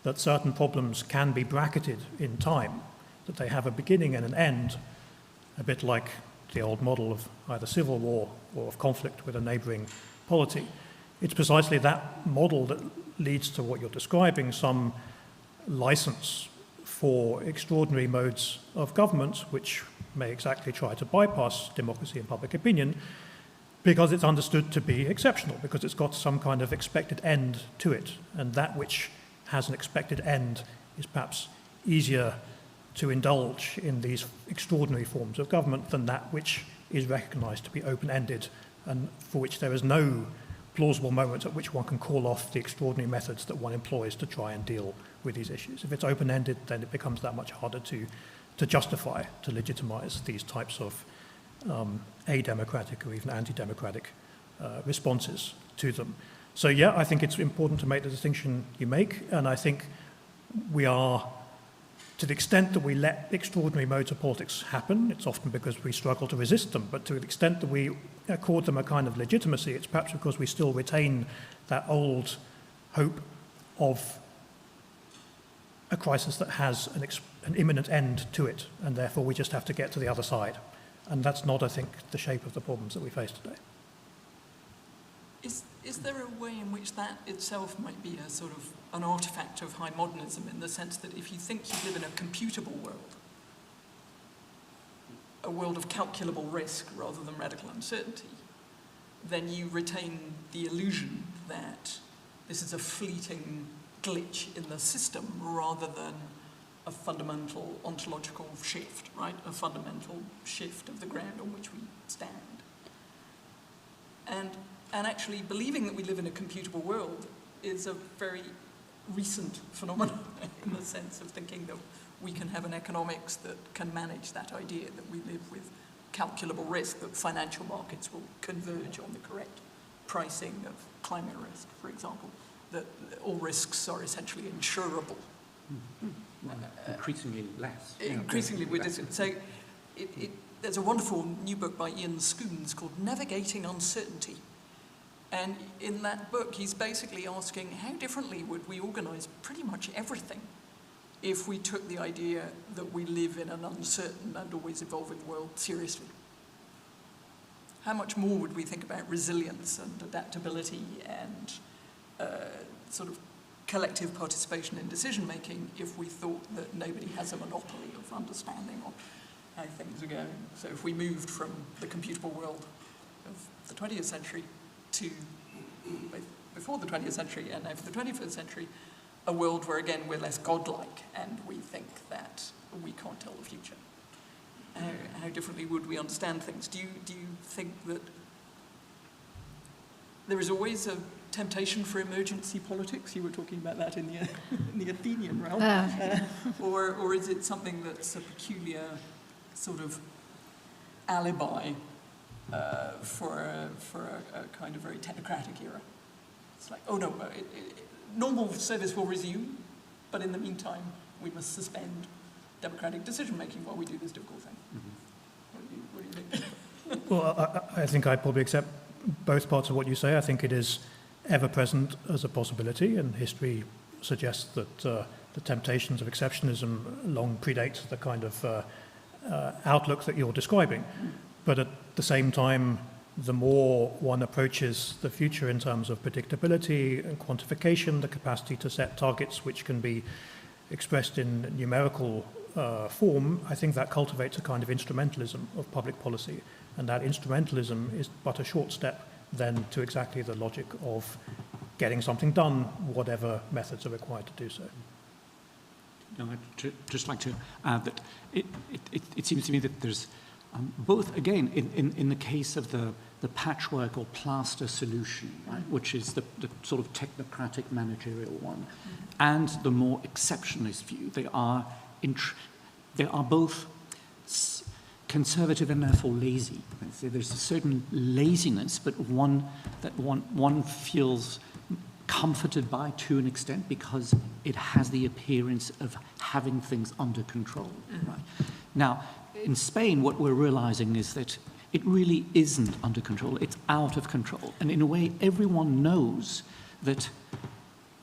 that certain problems can be bracketed in time, that they have a beginning and an end, a bit like the old model of either civil war or of conflict with a neighbouring polity. It's precisely that model that leads to what you're describing, some license for extraordinary modes of government, which may exactly try to bypass democracy and public opinion, because it's understood to be exceptional, because it's got some kind of expected end to it. And that which has an expected end is perhaps easier to indulge in these extraordinary forms of government than that which is recognized to be open-ended and for which there is no plausible moment at which one can call off the extraordinary methods that one employs to try and deal with these issues. If it's open-ended, then it becomes that much harder to justify, to legitimize these types of a-democratic or even anti-democratic responses to them. So yeah, I think it's important to make the distinction you make, and I think we are, to the extent that we let extraordinary modes of politics happen, it's often because we struggle to resist them, but to the extent that we accord them a kind of legitimacy, it's perhaps because we still retain that old hope of a crisis that has an imminent end to it, and therefore we just have to get to the other side. And that's not, I think, the shape of the problems that we face today. Is there a way in which that itself might be a sort of an artifact of high modernism, in the sense that if you think you live in a computable world, a world of calculable risk rather than radical uncertainty, then you retain the illusion that this is a fleeting glitch in the system rather than a fundamental ontological shift, right? A fundamental shift of the ground on which we stand. And actually believing that we live in a computable world is a very recent phenomenon in the sense of thinking that we can have an economics that can manage that idea that we live with calculable risk, that financial markets will converge on the correct pricing of climate risk, for example, that all risks are essentially insurable. Increasingly less. Increasingly, so there's a wonderful new book by Ian Scoons called Navigating Uncertainty. And in that book, he's basically asking how differently would we organize pretty much everything if we took the idea that we live in an uncertain and always evolving world seriously? How much more would we think about resilience and adaptability and sort of collective participation in decision-making if we thought that nobody has a monopoly of understanding on how things are going? So if we moved from the computable world of the 20th century to before the 20th century and over the 21st century, a world where, again, we're less godlike and we think that we can't tell the future. How differently would we understand things? Do you think that there is always a temptation for emergency politics? You were talking about that in the Athenian realm. Or is it something that's a peculiar sort of alibi for a kind of very technocratic era? It's like, oh no, normal service will resume, but in the meantime, we must suspend democratic decision-making while we do this difficult thing. Mm-hmm. What do you think? Well, I think I probably accept both parts of what you say. I think it is ever present as a possibility, and history suggests that the temptations of exceptionalism long predate the kind of outlook that you're describing. But at the same time, the more one approaches the future in terms of predictability and quantification, the capacity to set targets which can be expressed in numerical form, I think that cultivates a kind of instrumentalism of public policy. And that instrumentalism is but a short step then to exactly the logic of getting something done, whatever methods are required to do so. No, I'd just like to add that it seems to me that there's both, again, in the case of the patchwork or plaster solution, right, which is the sort of technocratic managerial one, and the more exceptionalist view. They are both conservative and therefore lazy. So there's a certain laziness, but one feels comforted by to an extent because it has the appearance of having things under control. Right? Now, in Spain, what we're realizing is that it really isn't under control, it's out of control. And in a way, everyone knows that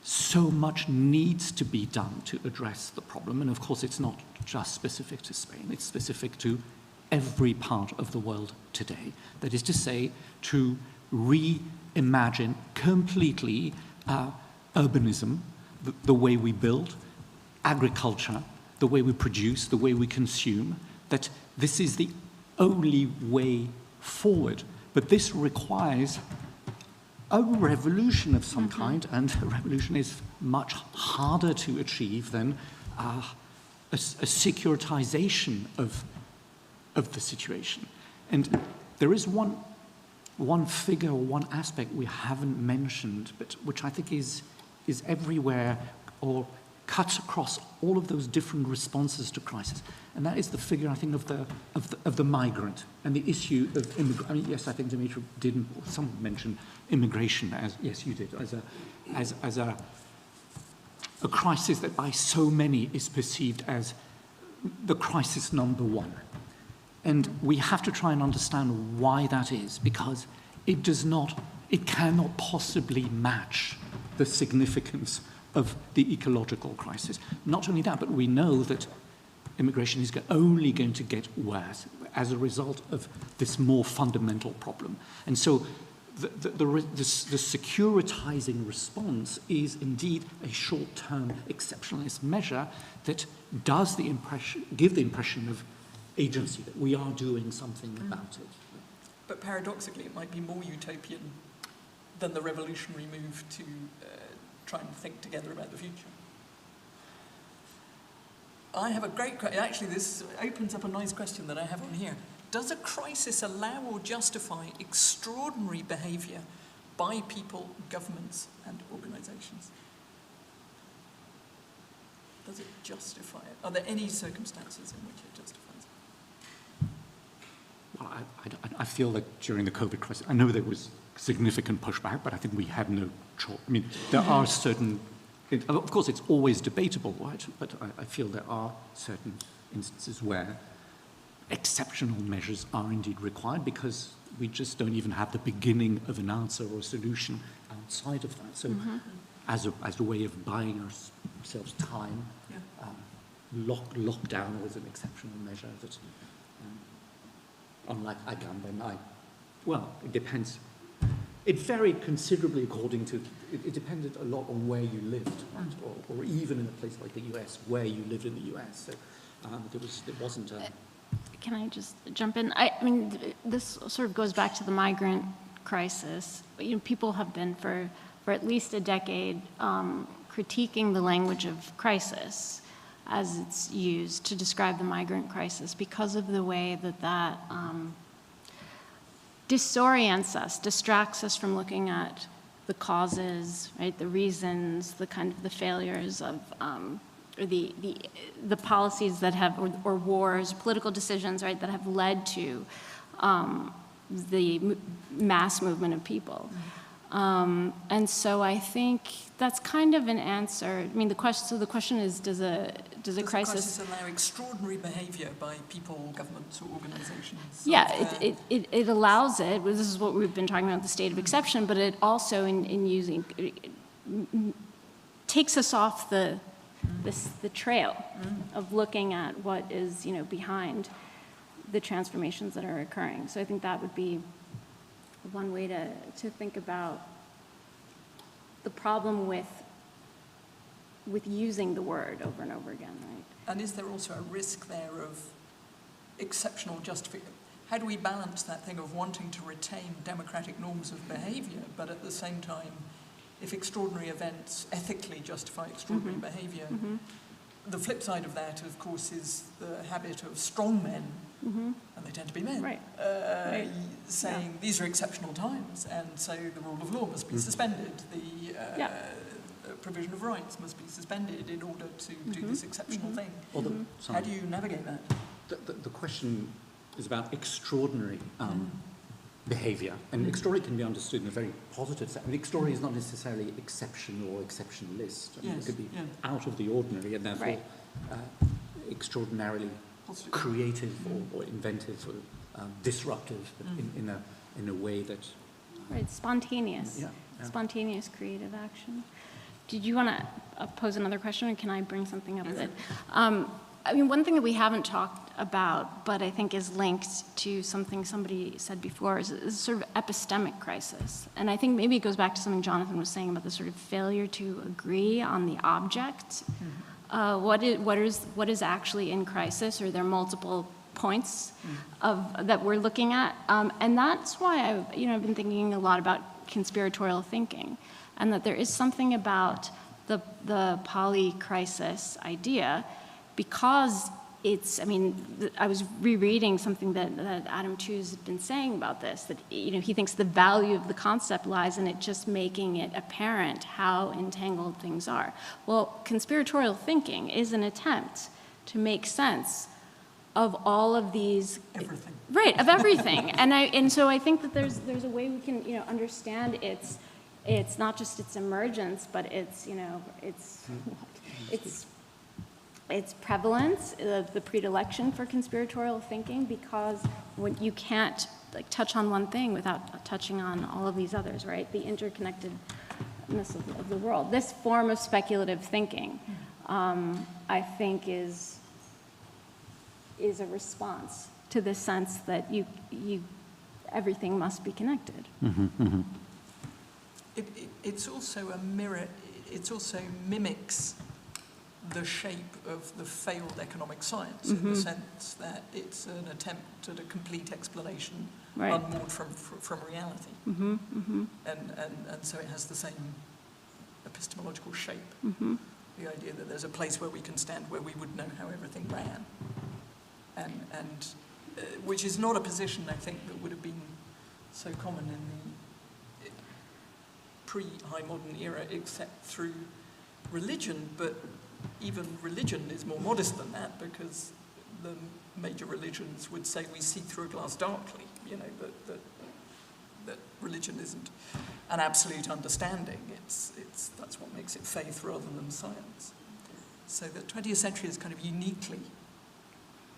so much needs to be done to address the problem. And of course, it's not just specific to Spain, it's specific to every part of the world today. That is to say, to reimagine completely urbanism, the way we build, agriculture, the way we produce, the way we consume, that this is the only way forward. But this requires a revolution of some kind, and a revolution is much harder to achieve than a securitization of the situation. And there is one figure, one aspect we haven't mentioned, but which I think is everywhere or cuts across all of those different responses to crisis, and that is the figure, I think, of the migrant and the issue of immigration. I mean, yes, I think Demetra didn't. Someone mentioned immigration as, yes, you did, as a crisis that by so many is perceived as the crisis number one, and we have to try and understand why that is, because it cannot possibly match the significance of the ecological crisis. Not only that, but we know that immigration is only going to get worse as a result of this more fundamental problem. And so the securitizing response is indeed a short-term exceptionalist measure that does give the impression of agency, that we are doing something about it. But paradoxically, it might be more utopian than the revolutionary move to try and think together about the future. I have a great question. Actually, this opens up a nice question that I have on here. Does a crisis allow or justify extraordinary behaviour by people, governments, and organisations? Does it justify it? Are there any circumstances in which it justifies it? Well, I feel that during the COVID crisis, I know there was significant pushback, but I think we had no choice. I mean, there are certain, of course it's always debatable, right? But I feel there are certain instances where exceptional measures are indeed required because we just don't even have the beginning of an answer or a solution outside of that. So as a way of buying ourselves time, lockdown was an exceptional measure that, unlike Agamben, well, it depends. It varied considerably according to, it depended a lot on where you lived, right? Or even in a place like the US, where you lived in the US. So there wasn't a... Can I just jump in? I mean, this sort of goes back to the migrant crisis. You know, people have been for at least a decade critiquing the language of crisis as it's used to describe the migrant crisis because of the way that disorients us, distracts us from looking at the causes, right, the reasons, the kind of the failures of, or the policies that have, or wars, political decisions, right, that have led to the mass movement of people. And so I think that's kind of an answer. I mean, the question is, does a crisis allow extraordinary behaviour by people, governments, or organisations? Yeah, it allows it. This is what we've been talking about, the state of exception, but it also, takes us off the trail of looking at what is, behind the transformations that are occurring. So I think that would be one way to think about the problem with using the word over and over again, right? And is there also a risk there of exceptional justification? How do we balance that thing of wanting to retain democratic norms of behaviour, but at the same time, if extraordinary events ethically justify extraordinary behaviour, the flip side of that, of course, is the habit of strong men, and they tend to be men, Right. saying these are exceptional times, and so the rule of law must be suspended, the provision of rights must be suspended in order to do this exceptional thing. How do you navigate that? The question is about extraordinary behaviour, and extraordinary can be understood in a very positive sense. I mean, extraordinary is not necessarily exceptional or exceptionalist. I mean, it could be out of the ordinary, and therefore extraordinarily creative or inventive or disruptive in a way that... Right, spontaneous. Spontaneous creative action. Did you want to pose another question, or can I bring something up that... I mean, one thing that we haven't talked about, but I think is linked to something somebody said before, is this sort of epistemic crisis. And I think maybe it goes back to something Jonathan was saying about the sort of failure to agree on the object. What is actually in crisis? Are there multiple points that we're looking at? And that's why I've been thinking a lot about conspiratorial thinking, and that there is something about the poly-crisis idea, because it's, I mean, I was rereading something that Adam Tooze had been saying about this, that, he thinks the value of the concept lies in it just making it apparent how entangled things are. Well, conspiratorial thinking is an attempt to make sense of all of these... Everything. Right, of everything. and so I think that there's a way we can, understand it's not just its emergence, but its prevalence, the predilection for conspiratorial thinking, because when you can't touch on one thing without touching on all of these others, right? The interconnectedness of the world. This form of speculative thinking, I think, is a response to the sense that everything must be connected. It's also a mirror. It also mimics the shape of the failed economic science, in the sense that it's an attempt at a complete explanation unmoored from reality. And so it has the same epistemological shape. The idea that there's a place where we can stand, where we would know how everything ran. And which is not a position, I think, that would have been so common in the pre-high modern era, except through religion, but even religion is more modest than that, because the major religions would say we see through a glass darkly, that religion isn't an absolute understanding. That's what makes it faith rather than science. So the 20th century is kind of uniquely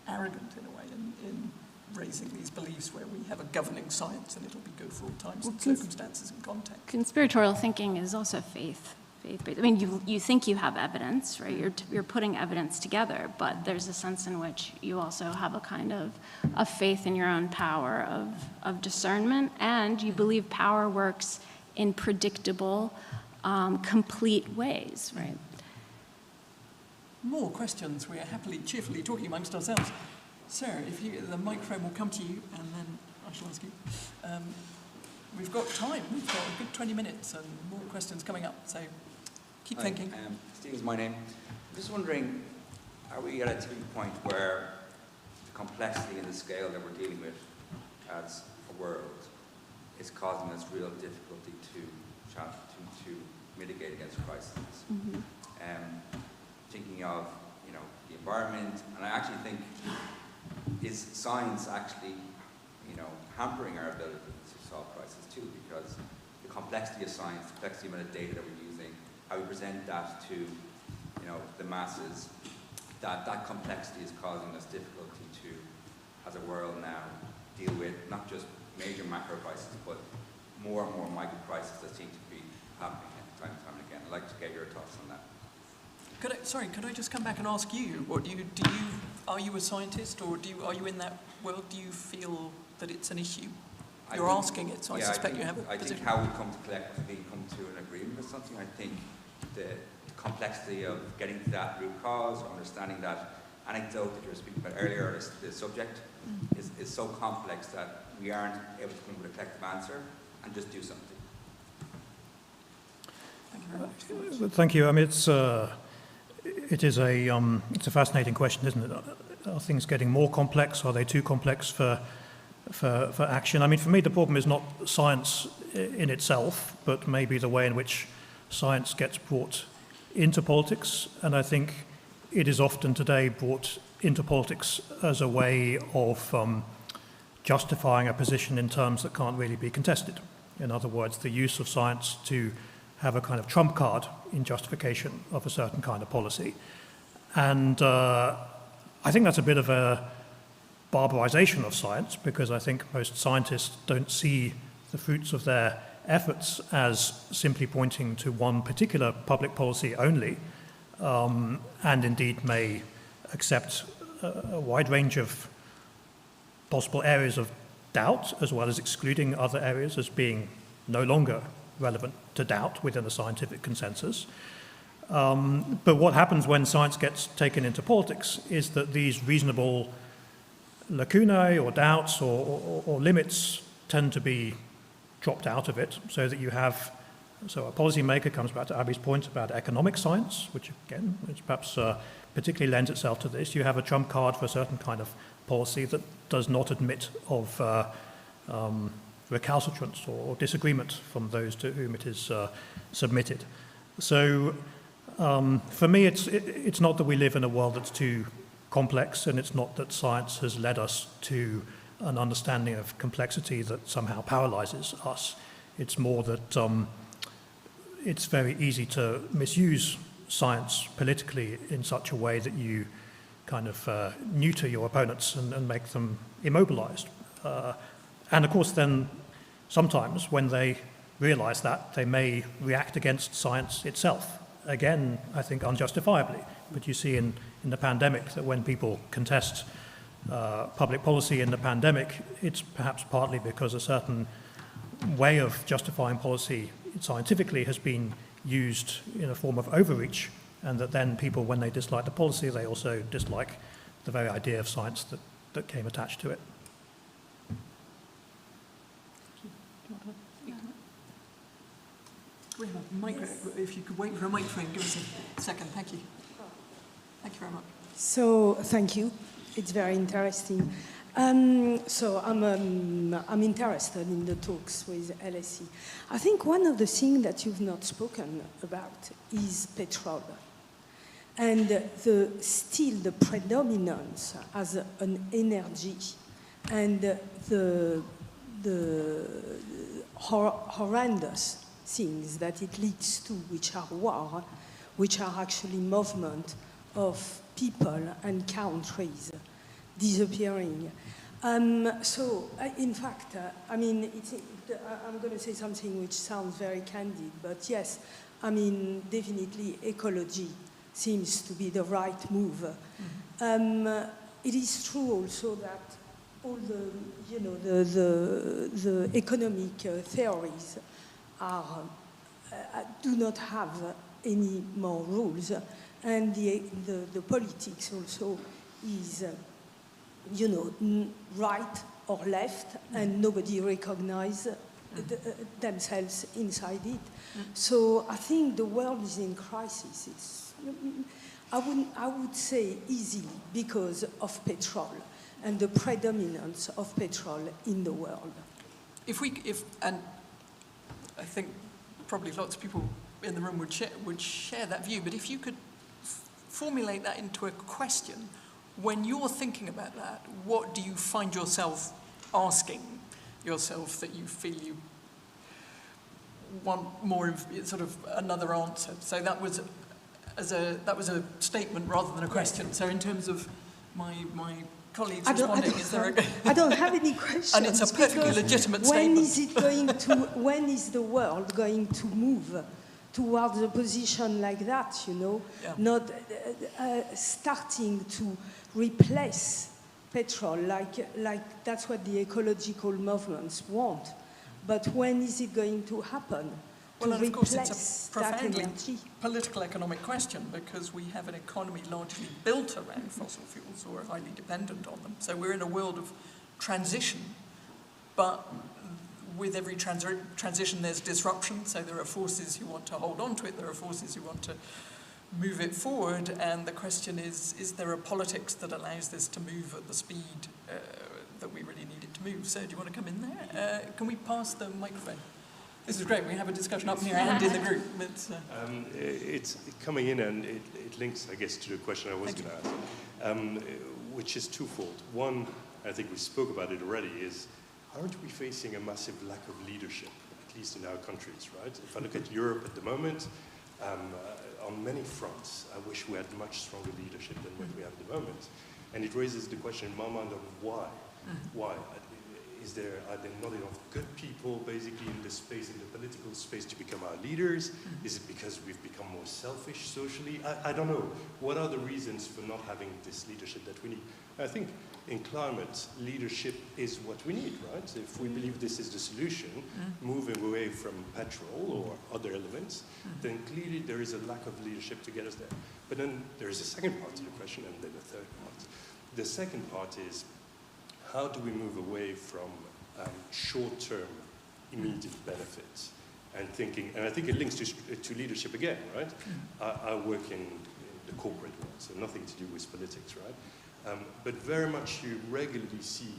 arrogant in a way in raising these beliefs where we have a governing science and it'll be good for all times and circumstances and context. Conspiratorial thinking is also faith-based. I mean, you think you have evidence, right? You're putting evidence together, but there's a sense in which you also have a kind of a faith in your own power of discernment, and you believe power works in predictable, complete ways, right? More questions. We are cheerfully talking amongst ourselves. Sir, the microphone will come to you, and then I shall ask you. We've got time. We've got a good 20 minutes and more questions coming up, so keep thinking. Steve is my name. I'm just wondering, are we at a tipping point where the complexity and the scale that we're dealing with as a world is causing us real difficulty to mitigate against crises? Thinking of, the environment, and I actually think, is science actually, hampering our ability to solve crises too? Because the complexity of science, the complexity of the data that we're using, how we present that to, the masses, that complexity is causing us difficulty to, as a world now, deal with not just major macro crises, but more and more micro crises that seem to be happening time and time again. I'd like to get your thoughts on that. Could I just come back and ask you? What are you a scientist, or are you in that world? Do you feel that it's an issue? You're asking it, so I suspect you have a position. I think how we come to collectively come to an agreement with something, I think the complexity of getting to that root cause, or understanding that anecdote that you were speaking about earlier, the subject, is so complex that we aren't able to come up with a collective answer and just do something. Thank you very much. Thank you. I mean, it's a fascinating question, isn't it? Are things getting more complex? Are they too complex for action? I mean, for me, the problem is not science in itself, but maybe the way in which science gets brought into politics. And I think it is often today brought into politics as a way of justifying a position in terms that can't really be contested. In other words, the use of science to have a kind of trump card in justification of a certain kind of policy. And I think that's a bit of a barbarization of science, because I think most scientists don't see the fruits of their efforts as simply pointing to one particular public policy only, and indeed may accept a wide range of possible areas of doubt, as well as excluding other areas as being no longer relevant to doubt within a scientific consensus. But what happens when science gets taken into politics is that these reasonable lacunae or doubts or limits tend to be dropped out of it, so that you have, so a policymaker comes back to Abby's point about economic science, which again, which perhaps particularly lends itself to this. You have a trump card for a certain kind of policy that does not admit of recalcitrance or disagreement from those to whom it is submitted. So for me, it's not that we live in a world that's too complex, and it's not that science has led us to an understanding of complexity that somehow paralyzes us. It's more that it's very easy to misuse science politically in such a way that you kind of neuter your opponents and make them immobilized. And of course then, sometimes when they realize that, they may react against science itself. Again, I think unjustifiably. But you see in the pandemic that when people contest public policy in the pandemic, it's perhaps partly because a certain way of justifying policy scientifically has been used in a form of overreach, and that then people, when they dislike the policy, they also dislike the very idea of science that came attached to it. We have a micro, if you could wait for a microphone, give us a second. Thank you. Thank you very much. So, thank you. It's very interesting. So I'm interested in the talks with LSE. I think one of the things that you've not spoken about is petrol, and still the predominance as an energy, and the horrendous things that it leads to, which are war, which are actually movement of people and countries disappearing. In fact, I mean, I'm going to say something which sounds very candid, but yes, I mean, definitely ecology seems to be the right move. Mm-hmm. It is true also that all the economic theories do not have any more rules, and the politics also is, right or left, and nobody recognizes themselves inside it. So I think the world is in crisis. I would say easily because of petrol and the predominance of petrol in the world. And I think probably lots of people in the room would share that view, but if you could formulate that into a question, when you're thinking about that, what do you find yourself asking yourself that you feel you want more, sort of another answer? So that was a statement rather than a question. So in terms of my colleagues responding, is there I don't have any questions. And it's a perfectly legitimate statement. When is the world going to move towards a position like that, Yeah. Not starting to replace petrol, like that's what the ecological movements want. But when is it going to happen? Well, and of course it's a profoundly political economic question, because we have an economy largely built around fossil fuels or highly dependent on them. So we're in a world of transition, but with every transition there's disruption. So there are forces who want to hold on to it, there are forces who want to move it forward, and the question is there a politics that allows this to move at the speed that we really need it to move? So do you want to come in there? Can we pass the microphone? This is great. We have a discussion up here and in the group. It's coming in, and it links, I guess, to the question I was going to ask, which is twofold. One, I think we spoke about it already, is aren't we facing a massive lack of leadership, at least in our countries, right? If I look at Europe at the moment, on many fronts, I wish we had much stronger leadership than what we have at the moment. And it raises the question in my mind of why. Why? Are there not enough good people basically in the space, in the political space, to become our leaders? Is it because we've become more selfish socially? I don't know. What are the reasons for not having this leadership that we need? I think in climate, leadership is what we need, right? If we believe this is the solution, moving away from petrol or other elements, then clearly there is a lack of leadership to get us there. But then there is a second part to the question, and then a third part. The second part is, how do we move away from short-term, immediate benefits and thinking, and I think it links to leadership again, right? I work in the corporate world, so nothing to do with politics, right? But very much you regularly see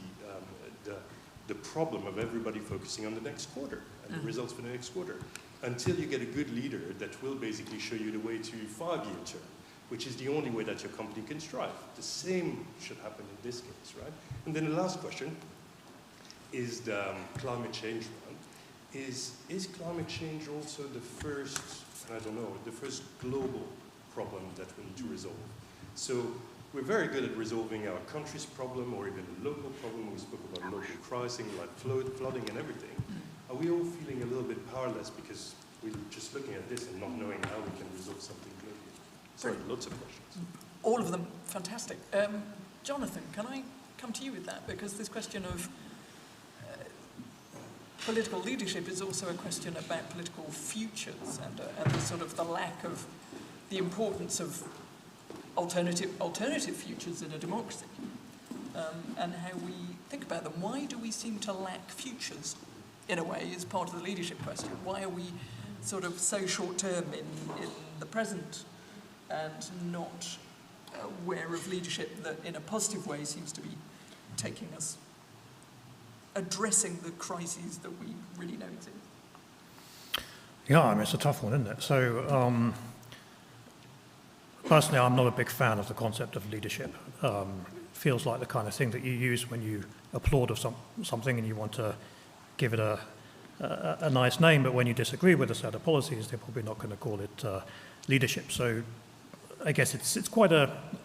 the problem of everybody focusing on the next quarter and the results for the next quarter, until you get a good leader that will basically show you the way to 5-year term, which is the only way that your company can strive. The same should happen in this case, right? And then the last question is the climate change one. Is climate change also the first, I don't know, the first global problem that we need to resolve? So we're very good at resolving our country's problem or even a local problem. We spoke about local crisis, like flooding and everything. Are we all feeling a little bit powerless because we're just looking at this and not knowing how we can resolve something globally? Sorry, lots of questions. All of them fantastic. Jonathan, can I come to you with that? Because this question of political leadership is also a question about political futures and the sort of the lack of the importance of alternative futures in a democracy, and how we think about them. Why do we seem to lack futures, in a way, is part of the leadership question? Why are we sort of so short-term in the present and not aware of leadership that in a positive way seems to be taking us, addressing the crises that we really know exist? Yeah, I mean, it's a tough one, isn't it? So, personally, I'm not a big fan of the concept of leadership. Feels like the kind of thing that you use when you applaud of something and you want to give it a nice name, but when you disagree with a set of policies, they're probably not going to call it leadership. So I guess it's quite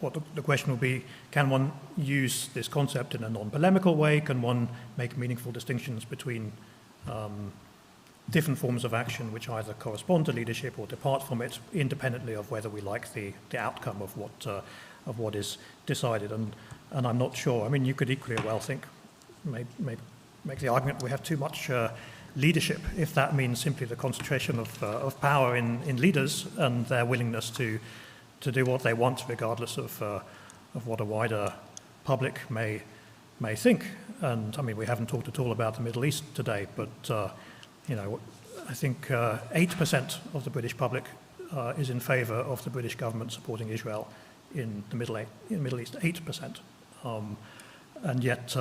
what the question will be, can one use this concept in a non-polemical way? Can one make meaningful distinctions between different forms of action which either correspond to leadership or depart from it, independently of whether we like the outcome of what is decided? And I'm not sure. I mean, you could equally well think, make the argument we have too much leadership, if that means simply the concentration of power in leaders and their willingness to do what they want, regardless of what a wider public may think. And I mean, we haven't talked at all about the Middle East today, but you know, I think 8% of the British public is in favour of the British government supporting Israel in the Middle East. 8%, and yet,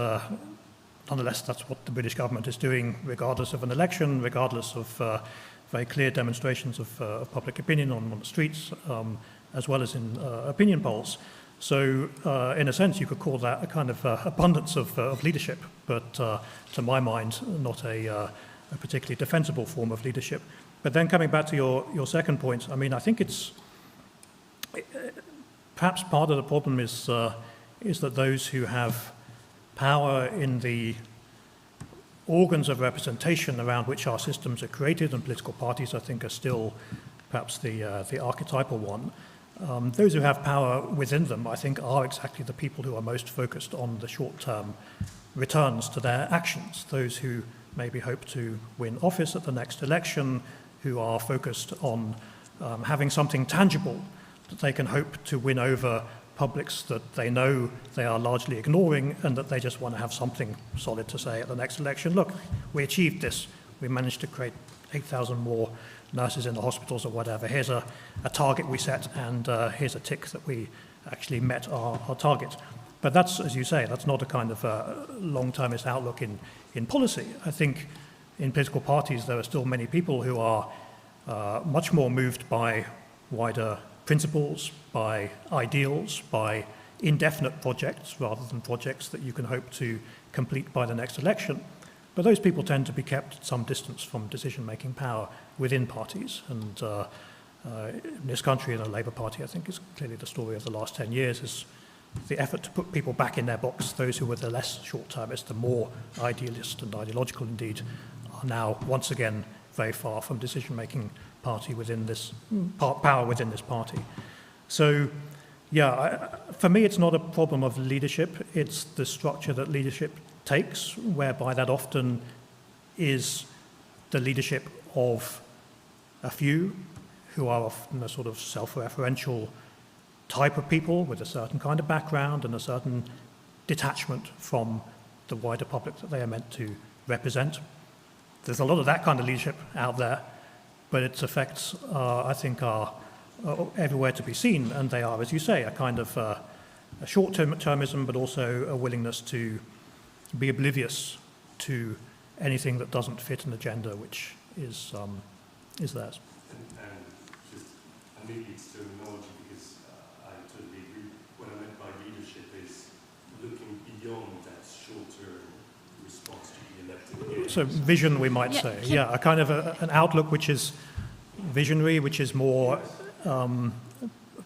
nonetheless, that's what the British government is doing, regardless of an election, regardless of very clear demonstrations of public opinion on the streets, as well as in opinion polls. So, in a sense, you could call that a kind of abundance of leadership, but to my mind, not a particularly defensible form of leadership. But then coming back to your second point, I mean, I think it's perhaps part of the problem is that those who have power in the organs of representation around which our systems are created, and political parties, I think, are still perhaps the archetypal one. Those who have power within them, I think, are exactly the people who are most focused on the short-term returns to their actions. Those who maybe hope to win office at the next election, who are focused on having something tangible that they can hope to win over publics that they know they are largely ignoring, and that they just want to have something solid to say at the next election. Look, we achieved this. We managed to create 8,000 more nurses in the hospitals or whatever. Here's a target we set, and here's a tick that we actually met our target. But that's, as you say, that's not a kind of long-termist outlook in policy. I think in political parties there are still many people who are much more moved by wider principles, by ideals, by indefinite projects rather than projects that you can hope to complete by the next election. But those people tend to be kept at some distance from decision-making power within parties. And in this country, in the Labour Party, I think is clearly the story of the last 10 years, is the effort to put people back in their box. Those who were the less short-termist, the more idealist and ideological indeed, are now once again very far from decision-making party within this power within this party. So, yeah, for me, it's not a problem of leadership. It's the structure that leadership takes, whereby that often is the leadership of a few who are often a sort of self-referential type of people with a certain kind of background and a certain detachment from the wider public that they are meant to represent. There's a lot of that kind of leadership out there, but its effects, I think, are everywhere to be seen, and they are, as you say, a kind of a short-termism, but also a willingness to be oblivious to anything that doesn't fit an agenda which is theirs. And just, maybe it's terminology, because I totally agree. What I meant by leadership is looking beyond that short-term response to the elected. So vision, we might say. Yeah, a kind of an outlook which is visionary, which is more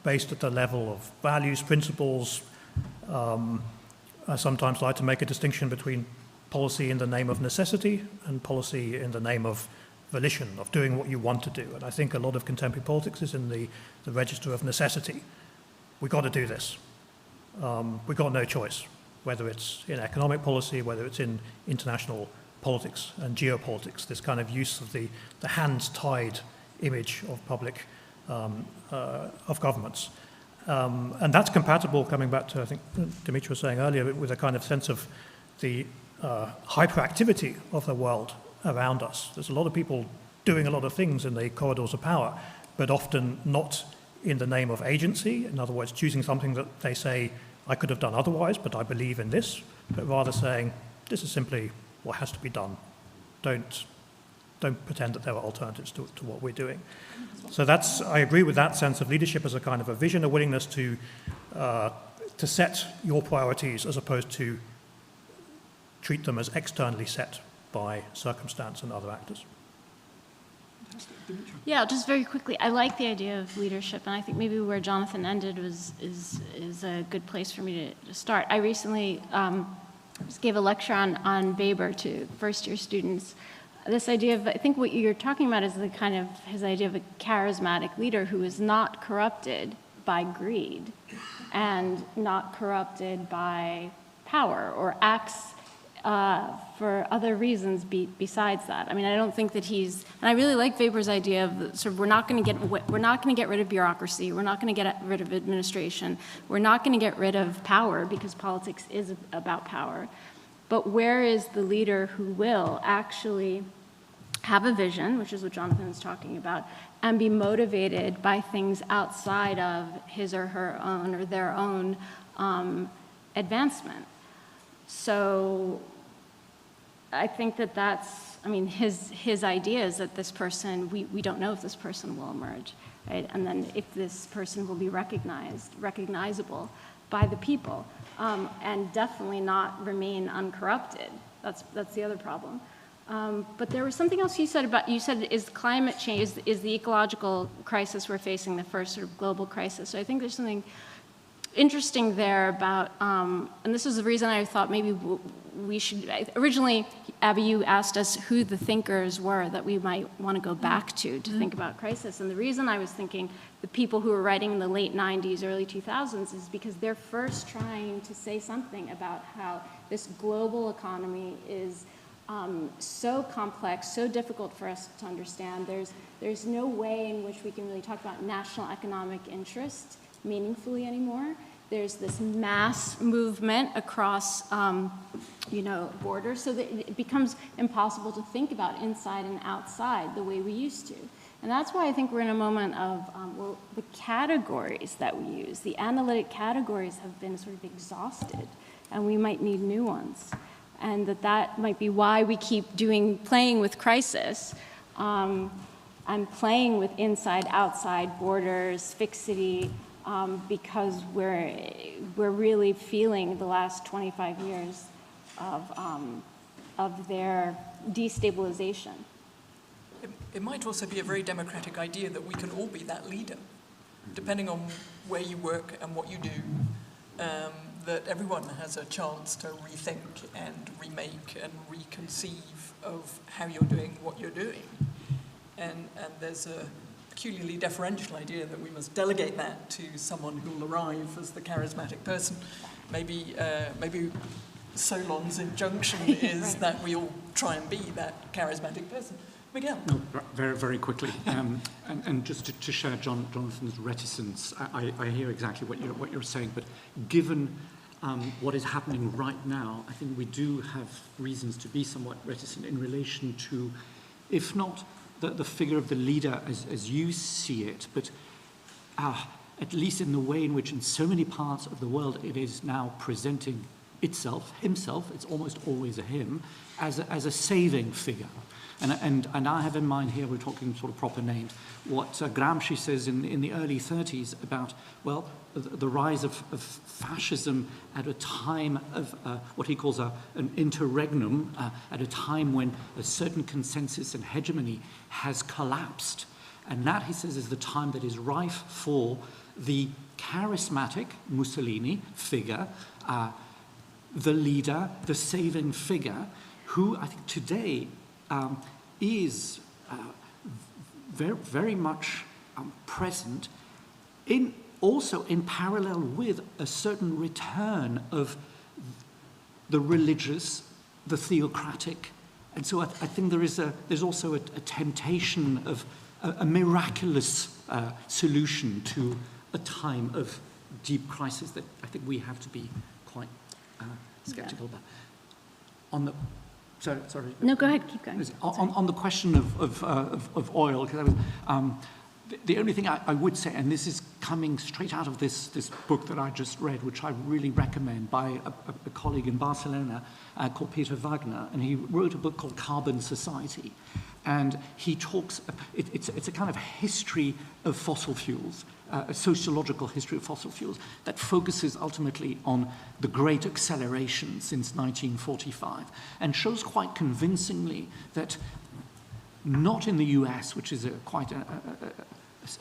based at the level of values, principles. I sometimes like to make a distinction between policy in the name of necessity and policy in the name of volition, of doing what you want to do. And I think a lot of contemporary politics is in the register of necessity. We've got to do this. We've got no choice, whether it's in economic policy, whether it's in international politics and geopolitics, this kind of use of the hands-tied image of public, of governments. And that's compatible, coming back to, I think, Demetra was saying earlier, with a kind of sense of the hyperactivity of the world around us. There's a lot of people doing a lot of things in the corridors of power, but often not in the name of agency. In other words, choosing something that they say, I could have done otherwise, but I believe in this, but rather saying, this is simply what has to be done. Don't pretend that there are alternatives to what we're doing. So I agree with that sense of leadership as a kind of a vision, a willingness to set your priorities as opposed to treat them as externally set by circumstance and other actors. Yeah, just very quickly, I like the idea of leadership, and I think maybe where Jonathan ended is a good place for me to start. I recently just gave a lecture on Weber to first-year students. This idea of, I think what you're talking about is the kind of his idea of a charismatic leader who is not corrupted by greed and not corrupted by power or acts for other reasons besides that. I mean, I don't think that and I really like Weber's idea of sort of we're not going to get rid of bureaucracy, we're not going to get rid of administration, we're not going to get rid of power because politics is about power. But where is the leader who will actually have a vision, which is what Jonathan is talking about, and be motivated by things outside of his or her own or their own advancement? So I think that's, I mean, his idea is that this person, we don't know if this person will emerge, right? And then if this person will be recognizable by the people, and definitely not remain uncorrupted. That's the other problem. But there was something else you said is climate change, is the ecological crisis we're facing the first sort of global crisis. So I think there's something interesting there about, and this is the reason I thought maybe we should, originally, Abby, you asked us who the thinkers were that we might want to go back to think about crisis. And the reason I was thinking the people who were writing in the late 90s, early 2000s is because they're first trying to say something about how this global economy is so complex, so difficult for us to understand. There's no way in which we can really talk about national economic interest meaningfully anymore. There's this mass movement across, borders, so that it becomes impossible to think about inside and outside the way we used to. And that's why I think we're in a moment of, well, the categories that we use, the analytic categories have been sort of exhausted, and we might need new ones. And that might be why we keep playing with crisis, and playing with inside, outside, borders, fixity, because we're really feeling the last 25 years of their destabilization. It might also be a very democratic idea that we can all be that leader, depending on where you work and what you do, that everyone has a chance to rethink and remake and reconceive of how you're doing what you're doing. And there's a peculiarly deferential idea that we must delegate that to someone who'll arrive as the charismatic person. Maybe Solon's injunction is that we all try and be that charismatic person. Miguel? No, very, very quickly. And just to share Jonathan's reticence, I hear exactly what you're saying, but given what is happening right now, I think we do have reasons to be somewhat reticent in relation to, if not the figure of the leader as you see it, but at least in the way in which in so many parts of the world it is now presenting himself, it's almost always a him, as a saving figure. And I have in mind here, we're talking sort of proper names, what Gramsci says in the early 30s about, well, the rise of fascism at a time of what he calls an interregnum, at a time when a certain consensus and hegemony has collapsed. And that, he says, is the time that is rife for the charismatic Mussolini figure, the leader, the saving figure, who I think today is very, very much present also in parallel with a certain return of the religious, the theocratic. And so I think there's also a temptation of a miraculous solution to a time of deep crisis that I think we have to be quite skeptical about. On the Sorry. No, go ahead, keep going. On the question of oil, because the only thing I would say, and this is coming straight out of this book that I just read, which I really recommend, by a colleague in Barcelona called Peter Wagner, and he wrote a book called Carbon Society. And he talks, it's a kind of history of fossil fuels, a sociological history of fossil fuels that focuses ultimately on the great acceleration since 1945 and shows quite convincingly that not in the US, which is quite a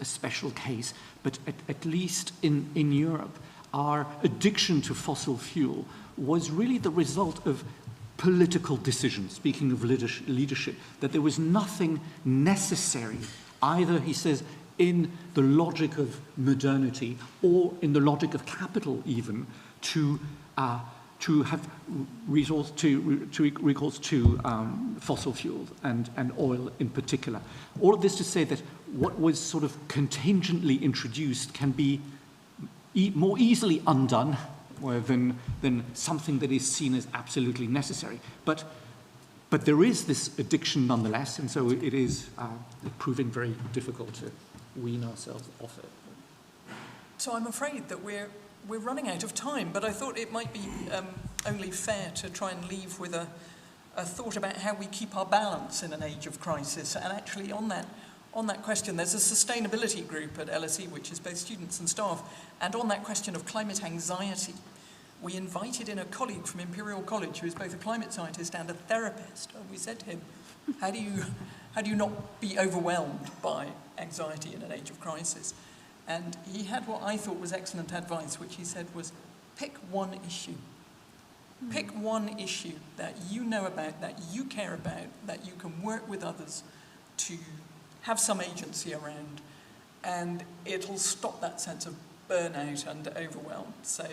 special case, but at least in Europe, our addiction to fossil fuel was really the result of political decisions, speaking of leadership, that there was nothing necessary, either, he says, in the logic of modernity or in the logic of capital even, to have recourse to fossil fuels and oil in particular. All of this to say that what was sort of contingently introduced can be more easily undone than something that is seen as absolutely necessary. But there is this addiction nonetheless, and so it is proving very difficult to wean ourselves off it. So I'm afraid that we're running out of time, but I thought it might be only fair to try and leave with a thought about how we keep our balance in an age of crisis. And actually on that question, there's a sustainability group at LSE, which is both students and staff, and on that question of climate anxiety, we invited in a colleague from Imperial College who is both a climate scientist and a therapist, and we said to him, how do you not be overwhelmed by anxiety in an age of crisis? And he had what I thought was excellent advice, which he said was, pick one issue. Pick one issue that you know about, that you care about, that you can work with others to have some agency around, and it'll stop that sense of burnout and overwhelm. So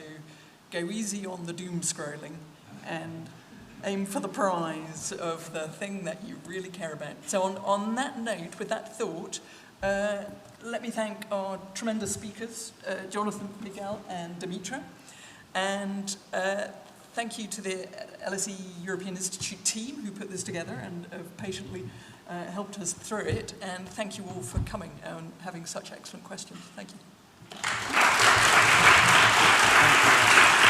go easy on the doom scrolling and aim for the prize of the thing that you really care about. So on that note, with that thought, let me thank our tremendous speakers, Jonathan, Miguel, and Demetra. And thank you to the LSE European Institute team who put this together and have patiently helped us through it, and thank you all for coming and having such excellent questions. Thank you.